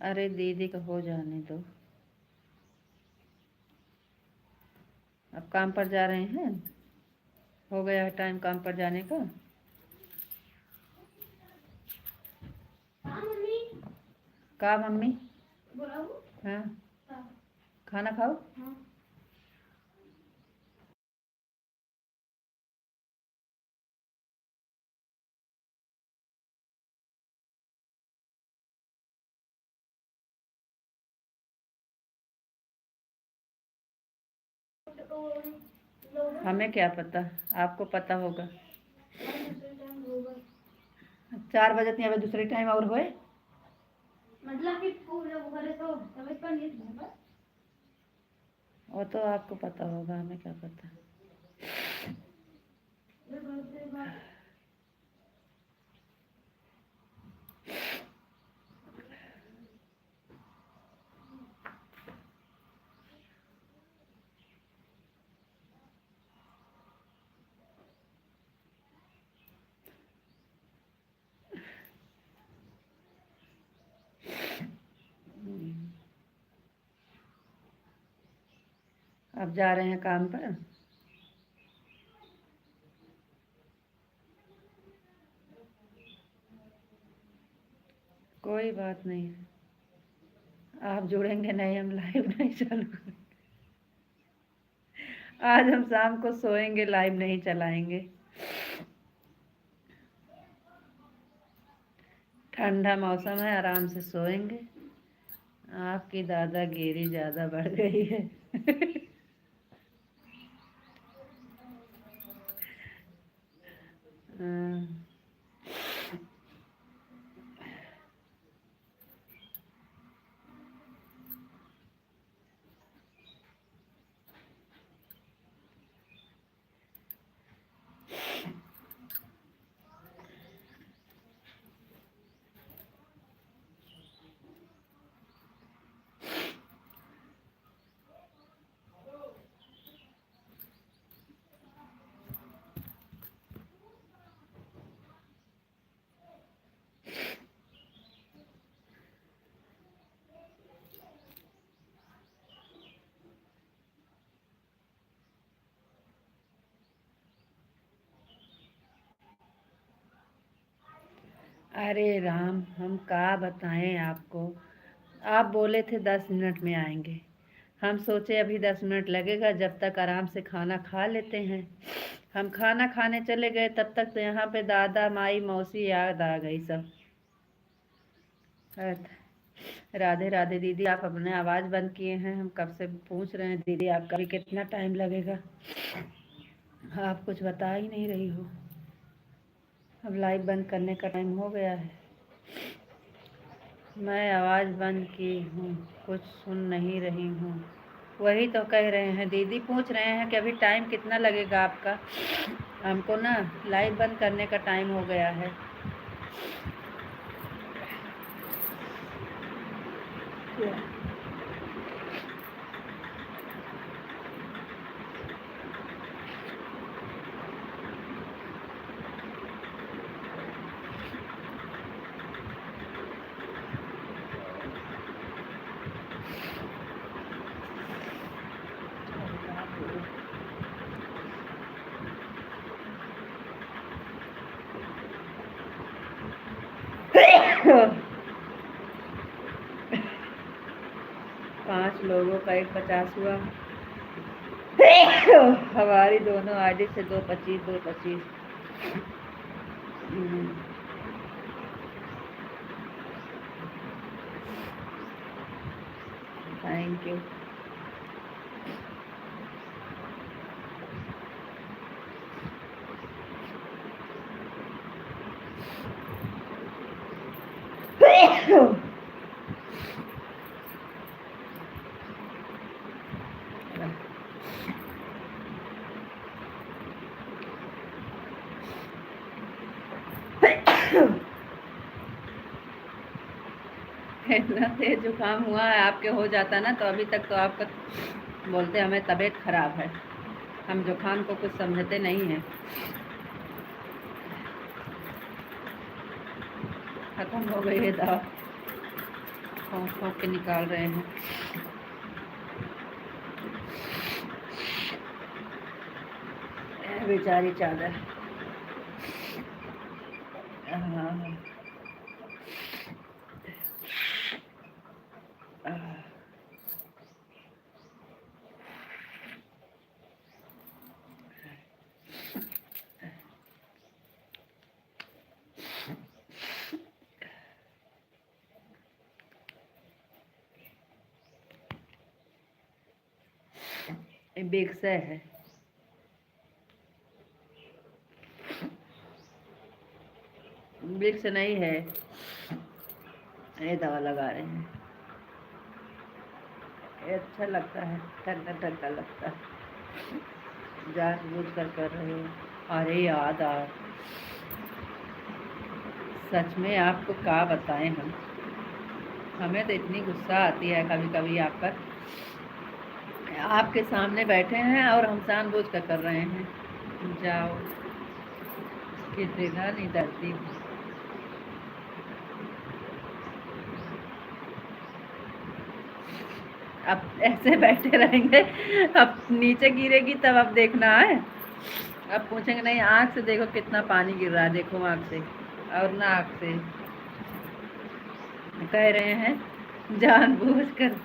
अरे दीदी का हो जाने दो। काम पर जा रहे हैं? हो गया है टाइम काम पर जाने का? का मम्मी? हाँ, खाना खाओ। हमें क्या पता, आपको पता होगा। 4 बजे नहीं, दूसरे टाइम और होए मतलब कि वो तो आपको पता होगा, हमें क्या पता। अब जा रहे हैं काम पर? कोई बात नहीं, आप जुड़ेंगे नहीं, हम लाइव नहीं चालू करेंगे। आज हम शाम को सोएंगे, लाइव नहीं चलाएंगे। ठंडा मौसम है, आराम से सोएंगे। आपकी दादागिरी ज़्यादा बढ़ गई है। हाँ। अरे राम, हम क्या बताएं आपको। आप बोले थे 10 मिनट में आएंगे, हम सोचे अभी 10 मिनट लगेगा, जब तक आराम से खाना खा लेते हैं। हम खाना खाने चले गए, तब तक तो यहाँ पे दादा माई मौसी याद आ गई सब। राधे राधे दीदी, आप अपने आवाज़ बंद किए हैं, हम कब से पूछ रहे हैं दीदी आपका भी कितना टाइम लगेगा, आप कुछ बता ही नहीं रही हो। अब लाइव बंद करने का टाइम हो गया है। मैं आवाज़ बंद की हूँ, कुछ सुन नहीं रही हूँ। वही तो कह रहे हैं, दीदी पूछ रहे हैं कि अभी टाइम कितना लगेगा आपका। हमको ना लाइव बंद करने का टाइम हो गया है। पाँच लोगों का 150 हुआ। हमारी दोनों आईडी से 225 225। Thank you. इतना तेज जुकाम हुआ है, आपके हो जाता ना तो अभी तक तो आपका बोलते हमें तबीयत खराब है। हम जुकाम को कुछ समझते नहीं हैं। खत्म हो गई है दवा, खोंक खोंक के निकाल रहे हैं। बेचारी चादर। हाँ। बिग से है। बिग से नहीं है, ये दवा लगा रहे हैं। ये अच्छा लगता है, ठंडा ठंडा लगता है, जानबूझ कर रहे हो। अरे याद आ, सच में आपको क्या बताएं हम, हमें तो इतनी गुस्सा आती है कभी कभी आप पर। आपके सामने बैठे हैं और हम जानबूझ कर रहे हैं। जाओ, कितना नहीं डरती। अब ऐसे बैठे रहेंगे, अब नीचे गिरेगी तब अब देखना है। अब पूछेंगे नहीं, आँख से देखो कितना पानी गिर रहा है, देखो आँख से और नाक से। कह रहे हैं जानबूझकर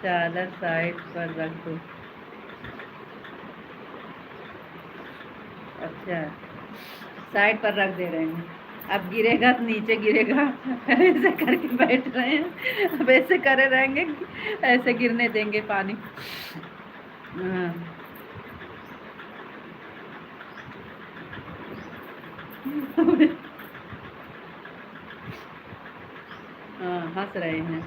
चादर साइड पर रख दो। अच्छा, साइड पर रख दे रहे हैं। अब गिरेगा तो नीचे गिरेगा। ऐसे करके बैठ रहे हैं, अब ऐसे करे रहेंगे, ऐसे गिरने देंगे पानी। हाँ। हाँ, हंस रहे हैं।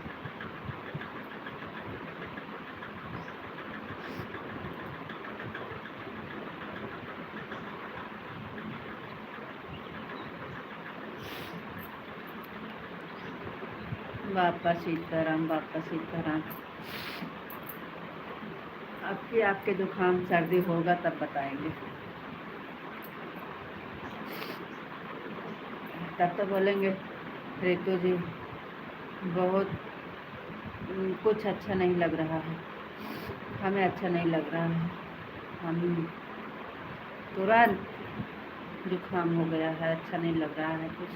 बापा सीताराम, बापा सीताराम। आपके जुकाम सर्दी होगा तब बताएंगे, तब तो बोलेंगे रितु जी बहुत कुछ अच्छा नहीं लग रहा है, हमें अच्छा नहीं लग रहा है, हम तुरंत जुकाम हो गया है, अच्छा नहीं लग रहा है कुछ।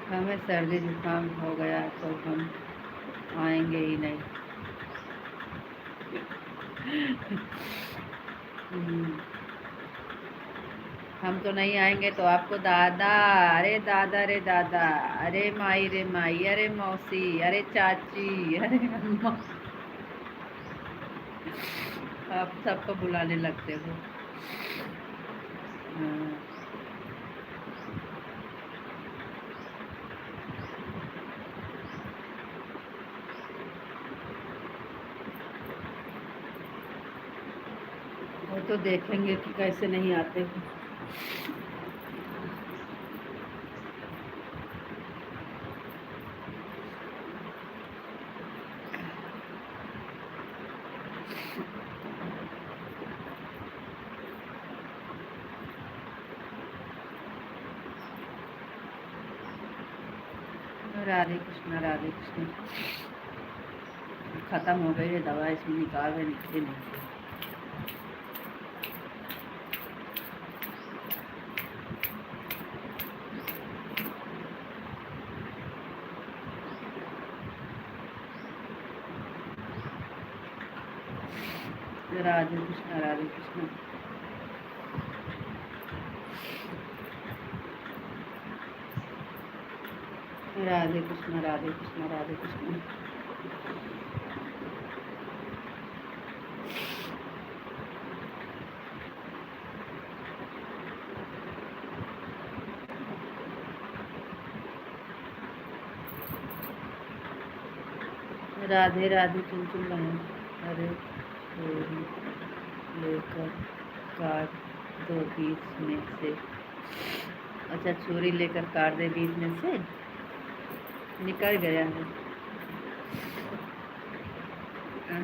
हमें सर्दी जुकाम हो गया तो हम आएंगे ही नहीं। हम तो नहीं आएंगे तो आपको दादा, अरे दादा रे दादा, अरे माई रे माई, अरे मौसी, अरे चाची, अरे अम्मा, आप सबको बुलाने लगते हो। हाँ। वो तो देखेंगे कि कैसे नहीं आते हो। राधे कृष्ण, राधे कृष्ण। खत्म हो गई है दवा, इसमें निकाल रहे, निकले नहीं। राधे कृष्ण, राधे कृष्ण। राधे कृष्ण, राधे कृष्ण, राधे कृष्ण। राधे राधे चुन बहन। अरे छोरी लेकर काट दो बीच में से। अच्छा, छुरी लेकर काट दे बीच में से, निकल गया है,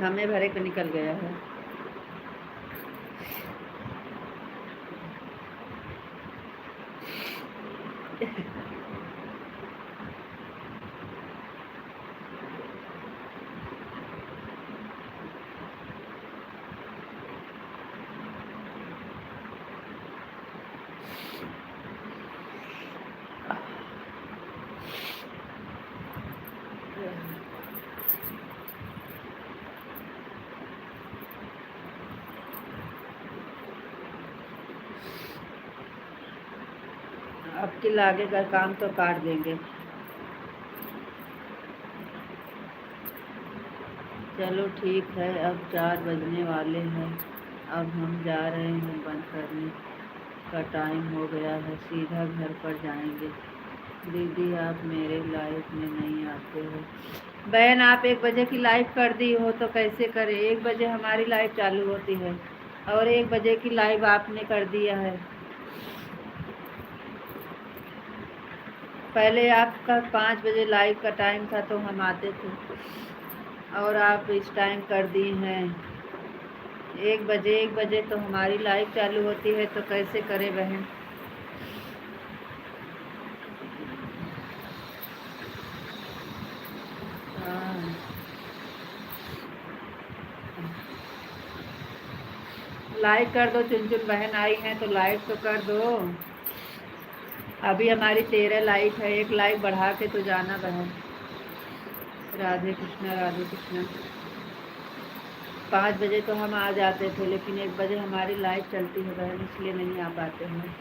हमें भरे को निकल गया है। मुश्किल आगे का काम तो काट देंगे। चलो ठीक है, अब 4 बजने वाले हैं। अब हम जा रहे हैं, बंद करने का टाइम हो गया है, सीधा घर पर जाएंगे। दीदी आप मेरे लाइफ में नहीं आते हो। बहन आप 1 बजे की लाइव कर दी हो तो कैसे करें? 1 बजे हमारी लाइव चालू होती है और 1 बजे की लाइव आपने कर दिया है। पहले आपका 5 बजे लाइव का टाइम था तो हम आते थे और आप इस टाइम कर दी हैं 1 बजे। 1 बजे तो हमारी लाइव चालू होती है तो कैसे करें बहन? हाँ, लाइक कर दो। चुन बहन आई हैं तो लाइक तो कर दो। अभी हमारी 13 लाइक है, 1 लाइक बढ़ा के तो जाना बहन। राधे कृष्णा राधे कृष्णा। 5 बजे तो हम आ जाते थे लेकिन 1 बजे हमारी लाइव चलती है बहन, इसलिए नहीं आ पाते हैं।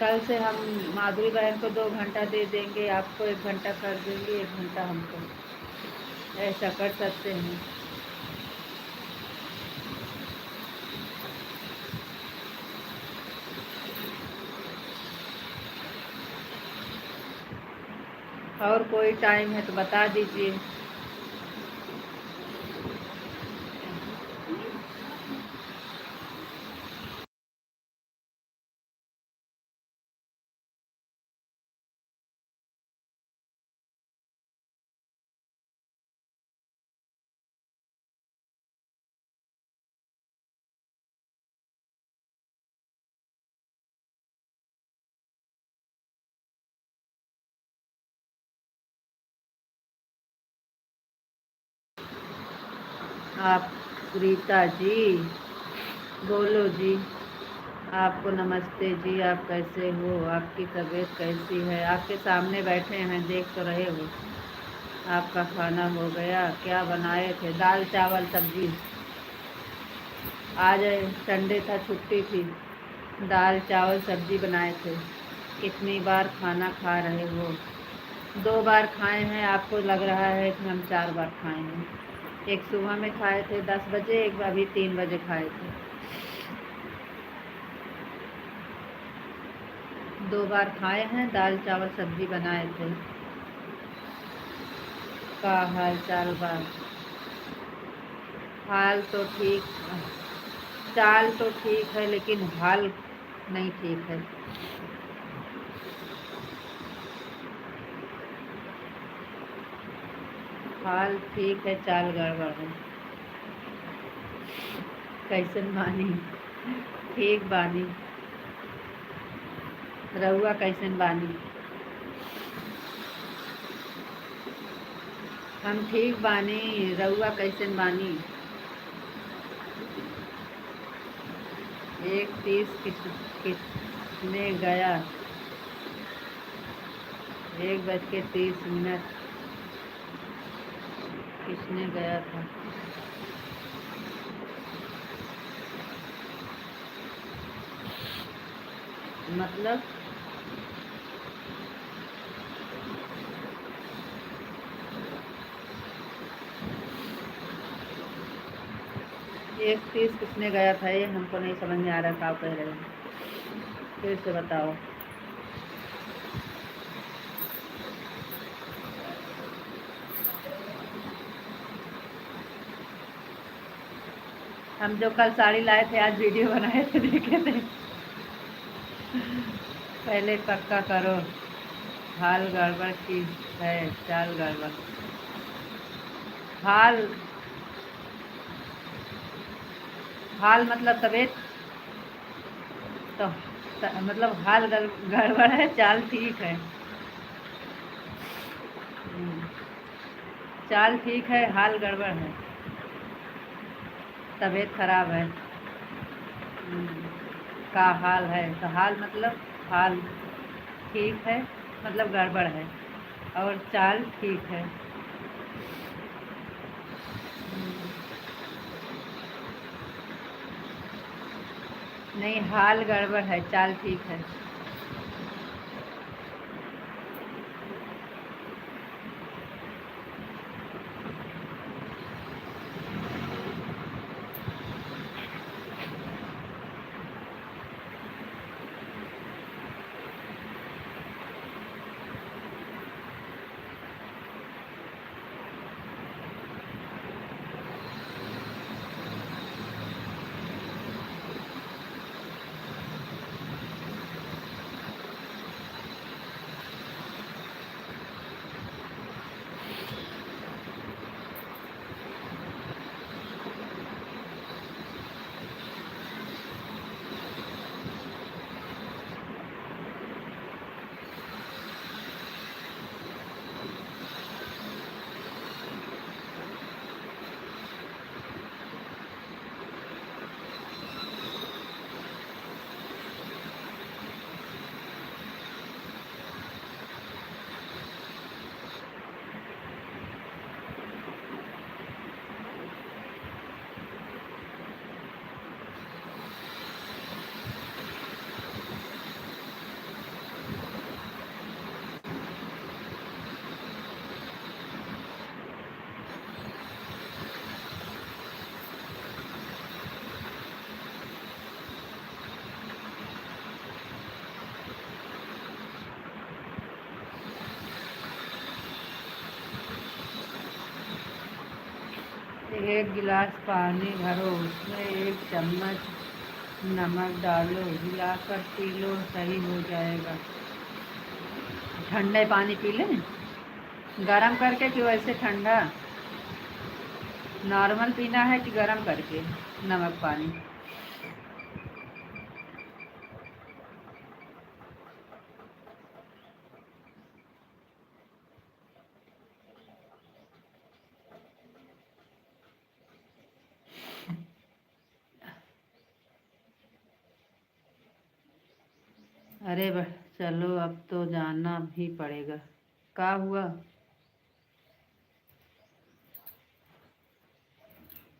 कल से हम माधुरी बहन को 2 घंटा दे देंगे, आपको 1 घंटा कर देंगे, 1 घंटा हमको। ऐसा कर सकते हैं। और कोई टाइम है तो बता दीजिए। आप रीता जी बोलो जी। आपको नमस्ते जी, आप कैसे हो? आपकी तबीयत कैसी है? आपके सामने बैठे हैं, देख तो रहे हो। आपका खाना हो गया? क्या बनाए थे? दाल चावल सब्जी। आज संडे था, छुट्टी थी। दाल चावल सब्जी बनाए थे। कितनी बार खाना खा रहे हो? 2 बार खाए हैं, आपको लग रहा है कि हम 4 बार खाए हैं। एक सुबह में खाए थे 10 बजे, एक अभी 3 बजे खाए थे। 2 बार खाए हैं, दाल चावल सब्जी बनाए थे। का हाल चाल बा? हाल तो ठीक, चाल तो ठीक है लेकिन हाल नहीं ठीक है। हाल ठीक है, चाल गड़बड़ है। कैसन बानी? ठीक बानी। रहुआ कैसन बानी? हम ठीक बानी। रहुआ कैसन बानी? 1:30 किसने गया? 1:30 किसने गया था? मतलब एक 30 किसने गया था, ये हमको नहीं समझ में आ रहा। क्या कह रहे हैं, फिर से बताओ। हम जो कल साड़ी लाए थे आज वीडियो बनाए थे, देखे थे। पहले पक्का करो। हाल गड़बड़ की है, चाल गड़बड़। हाल हाल मतलब तबीयत तो मतलब हाल गड़बड़ है, चाल ठीक है। चाल ठीक है, हाल गड़बड़ है, तबीयत खराब है। का हाल है तो हाल मतलब हाल ठीक है मतलब गड़बड़ है, और चाल ठीक है। नहीं, हाल गड़बड़ है, चाल ठीक है। एक गिलास पानी भरो, उसमें 1 चम्मच नमक डालो, हिलाकर पी लो, सही हो जाएगा। ठंडे पानी पी लें, गरम करके कि वैसे ठंडा? नॉर्मल पीना है कि गरम करके नमक पानी? अरे चलो, अब तो जाना भी पड़ेगा। क्या हुआ?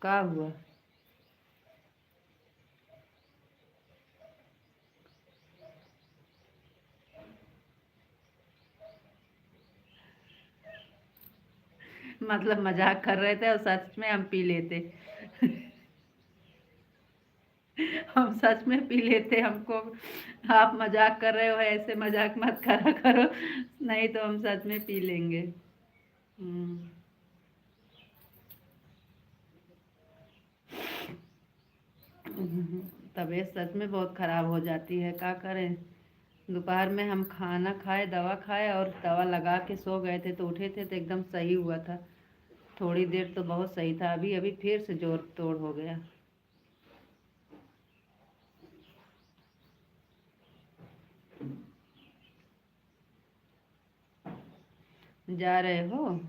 क्या हुआ? मतलब मजाक कर रहे थे और सच में हम पी लेते। हम सच में पी लेते हमको। आप मजाक कर रहे हो, ऐसे मजाक मत करा करो, नहीं तो हम सच में पी लेंगे। हम्म। तबीयत सच में बहुत खराब हो जाती है, क्या करें। दोपहर में हम खाना खाए, दवा खाए और दवा लगा के सो गए थे, तो उठे थे तो एकदम सही हुआ था। थोड़ी देर तो बहुत सही था, अभी अभी फिर से जोर तोड़ हो गया। जा रहे हो?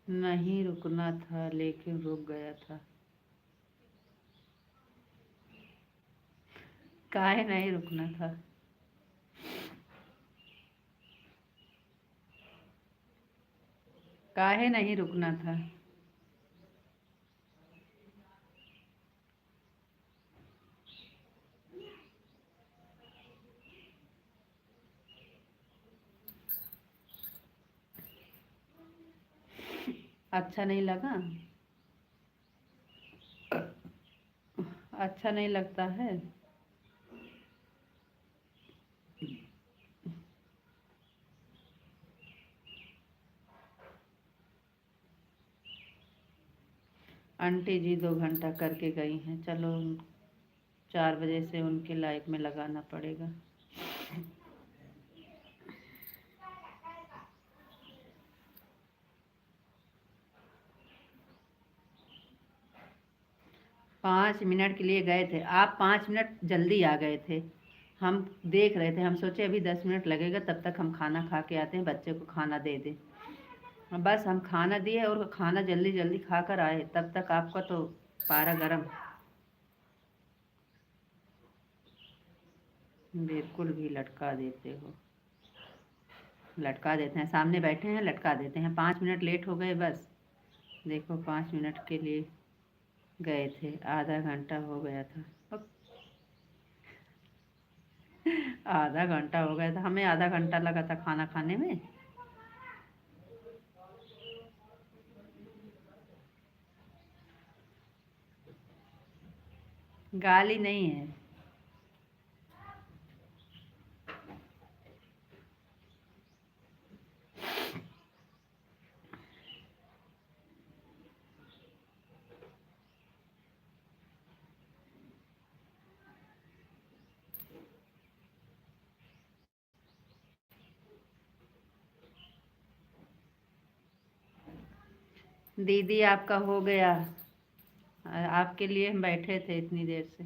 नहीं रुकना था, लेकिन रुक गया था। काहे नहीं रुकना था? काहे नहीं रुकना था? अच्छा नहीं लगा? अच्छा नहीं लगता है? आंटी जी 2 घंटा करके गई हैं, चलो 4 बजे से उनके लाइफ में लगाना पड़ेगा। 5 मिनट के लिए गए थे, आप 5 मिनट जल्दी आ गए थे। हम देख रहे थे, हम सोचे अभी 10 मिनट लगेगा, तब तक हम खाना खा के आते हैं, बच्चे को खाना दे दें। बस हम खाना दिए और खाना जल्दी जल्दी खा कर आए, तब तक आपका तो पारा गरम। बिल्कुल भी लटका देते हो। लटका देते हैं, सामने बैठे हैं लटका देते हैं। 5 मिनट लेट हो गए बस। देखो 5 मिनट के लिए गए थे, आधा घंटा हो गया था। आधा घंटा हो गया था, हमें आधा घंटा लगा था खाना खाने में। गाली नहीं है। दीदी आपका हो गया। आपके लिए हम बैठे थे इतनी देर से।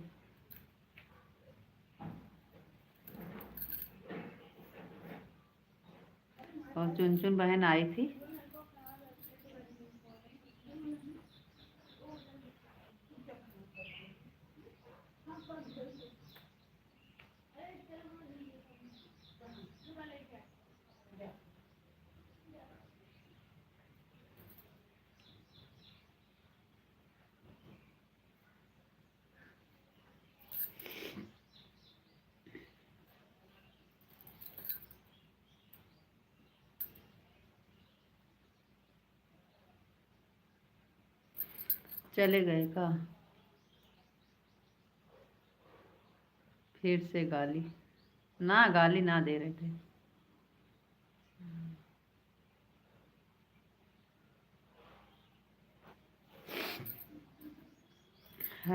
और चुन चुन बहन आई थी। चले गए का। फिर से गाली। ना गाली ना दे रहे थे।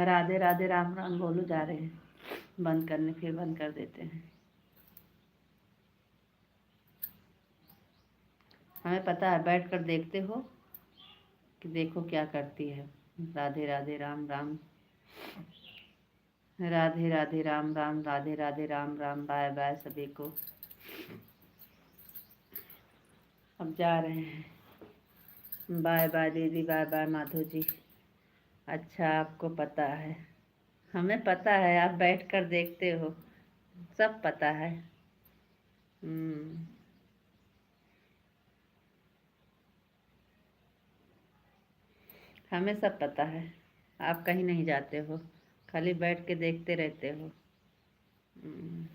राधे राधे राम राम बोलो जा रहे हैं बंद करने, फिर बंद कर देते हैं। हमें पता है, बैठ कर देखते हो कि देखो क्या करती है। राधे राधे राम राम। राधे राधे राम राम, राधे राधे राम राम। बाय बाय सभी को। अब जा रहे हैं। बाय बाय दीदी, बाय बाय माधव जी। अच्छा आपको पता है। हमें पता है, आप बैठ कर देखते हो, सब पता है। हम्म। हमें सब पता है। आप कहीं नहीं जाते हो, खाली बैठ के देखते रहते हो। हम्म।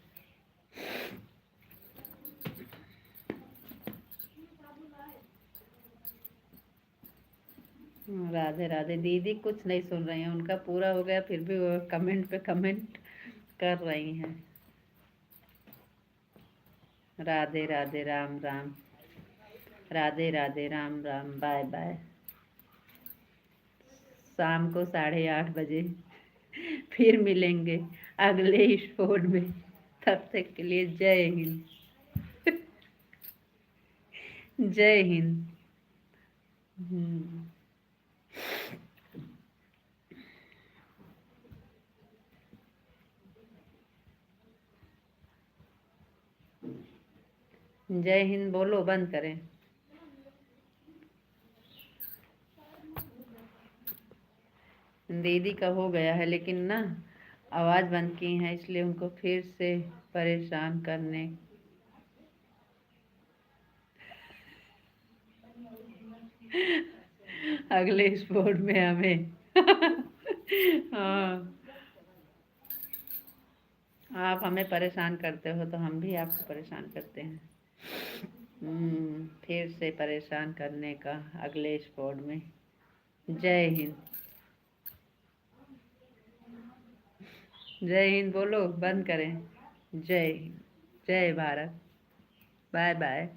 राधे राधे। दीदी कुछ नहीं सुन रही हैं, उनका पूरा हो गया फिर भी वो कमेंट पे कमेंट कर रही हैं। राधे राधे राम राम। राधे राधे राम राम। Bye bye. शाम को 8:30 बजे फिर मिलेंगे अगले एपिसोड में। तब तक के लिए जय हिंद। जय हिंद। हम्म। जय हिंद बोलो, बंद करें। दीदी का हो गया है, लेकिन ना आवाज़ बंद की है, इसलिए उनको फिर से परेशान करने। अगले स्पोर्ट में हमें हाँ। आप हमें परेशान करते हो तो हम भी आपको परेशान करते हैं। फिर से परेशान करने का अगले स्पोर्ट में। जय हिंद। जय हिंद बोलो, बंद करें। जय हिंद। जय भारत। Bye bye.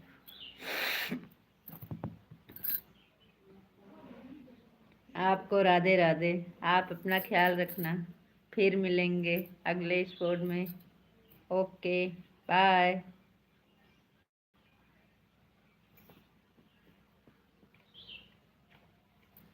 आपको राधे राधे। आप अपना ख्याल रखना। फिर मिलेंगे अगले स्पोर्ट में। ओके। बाय।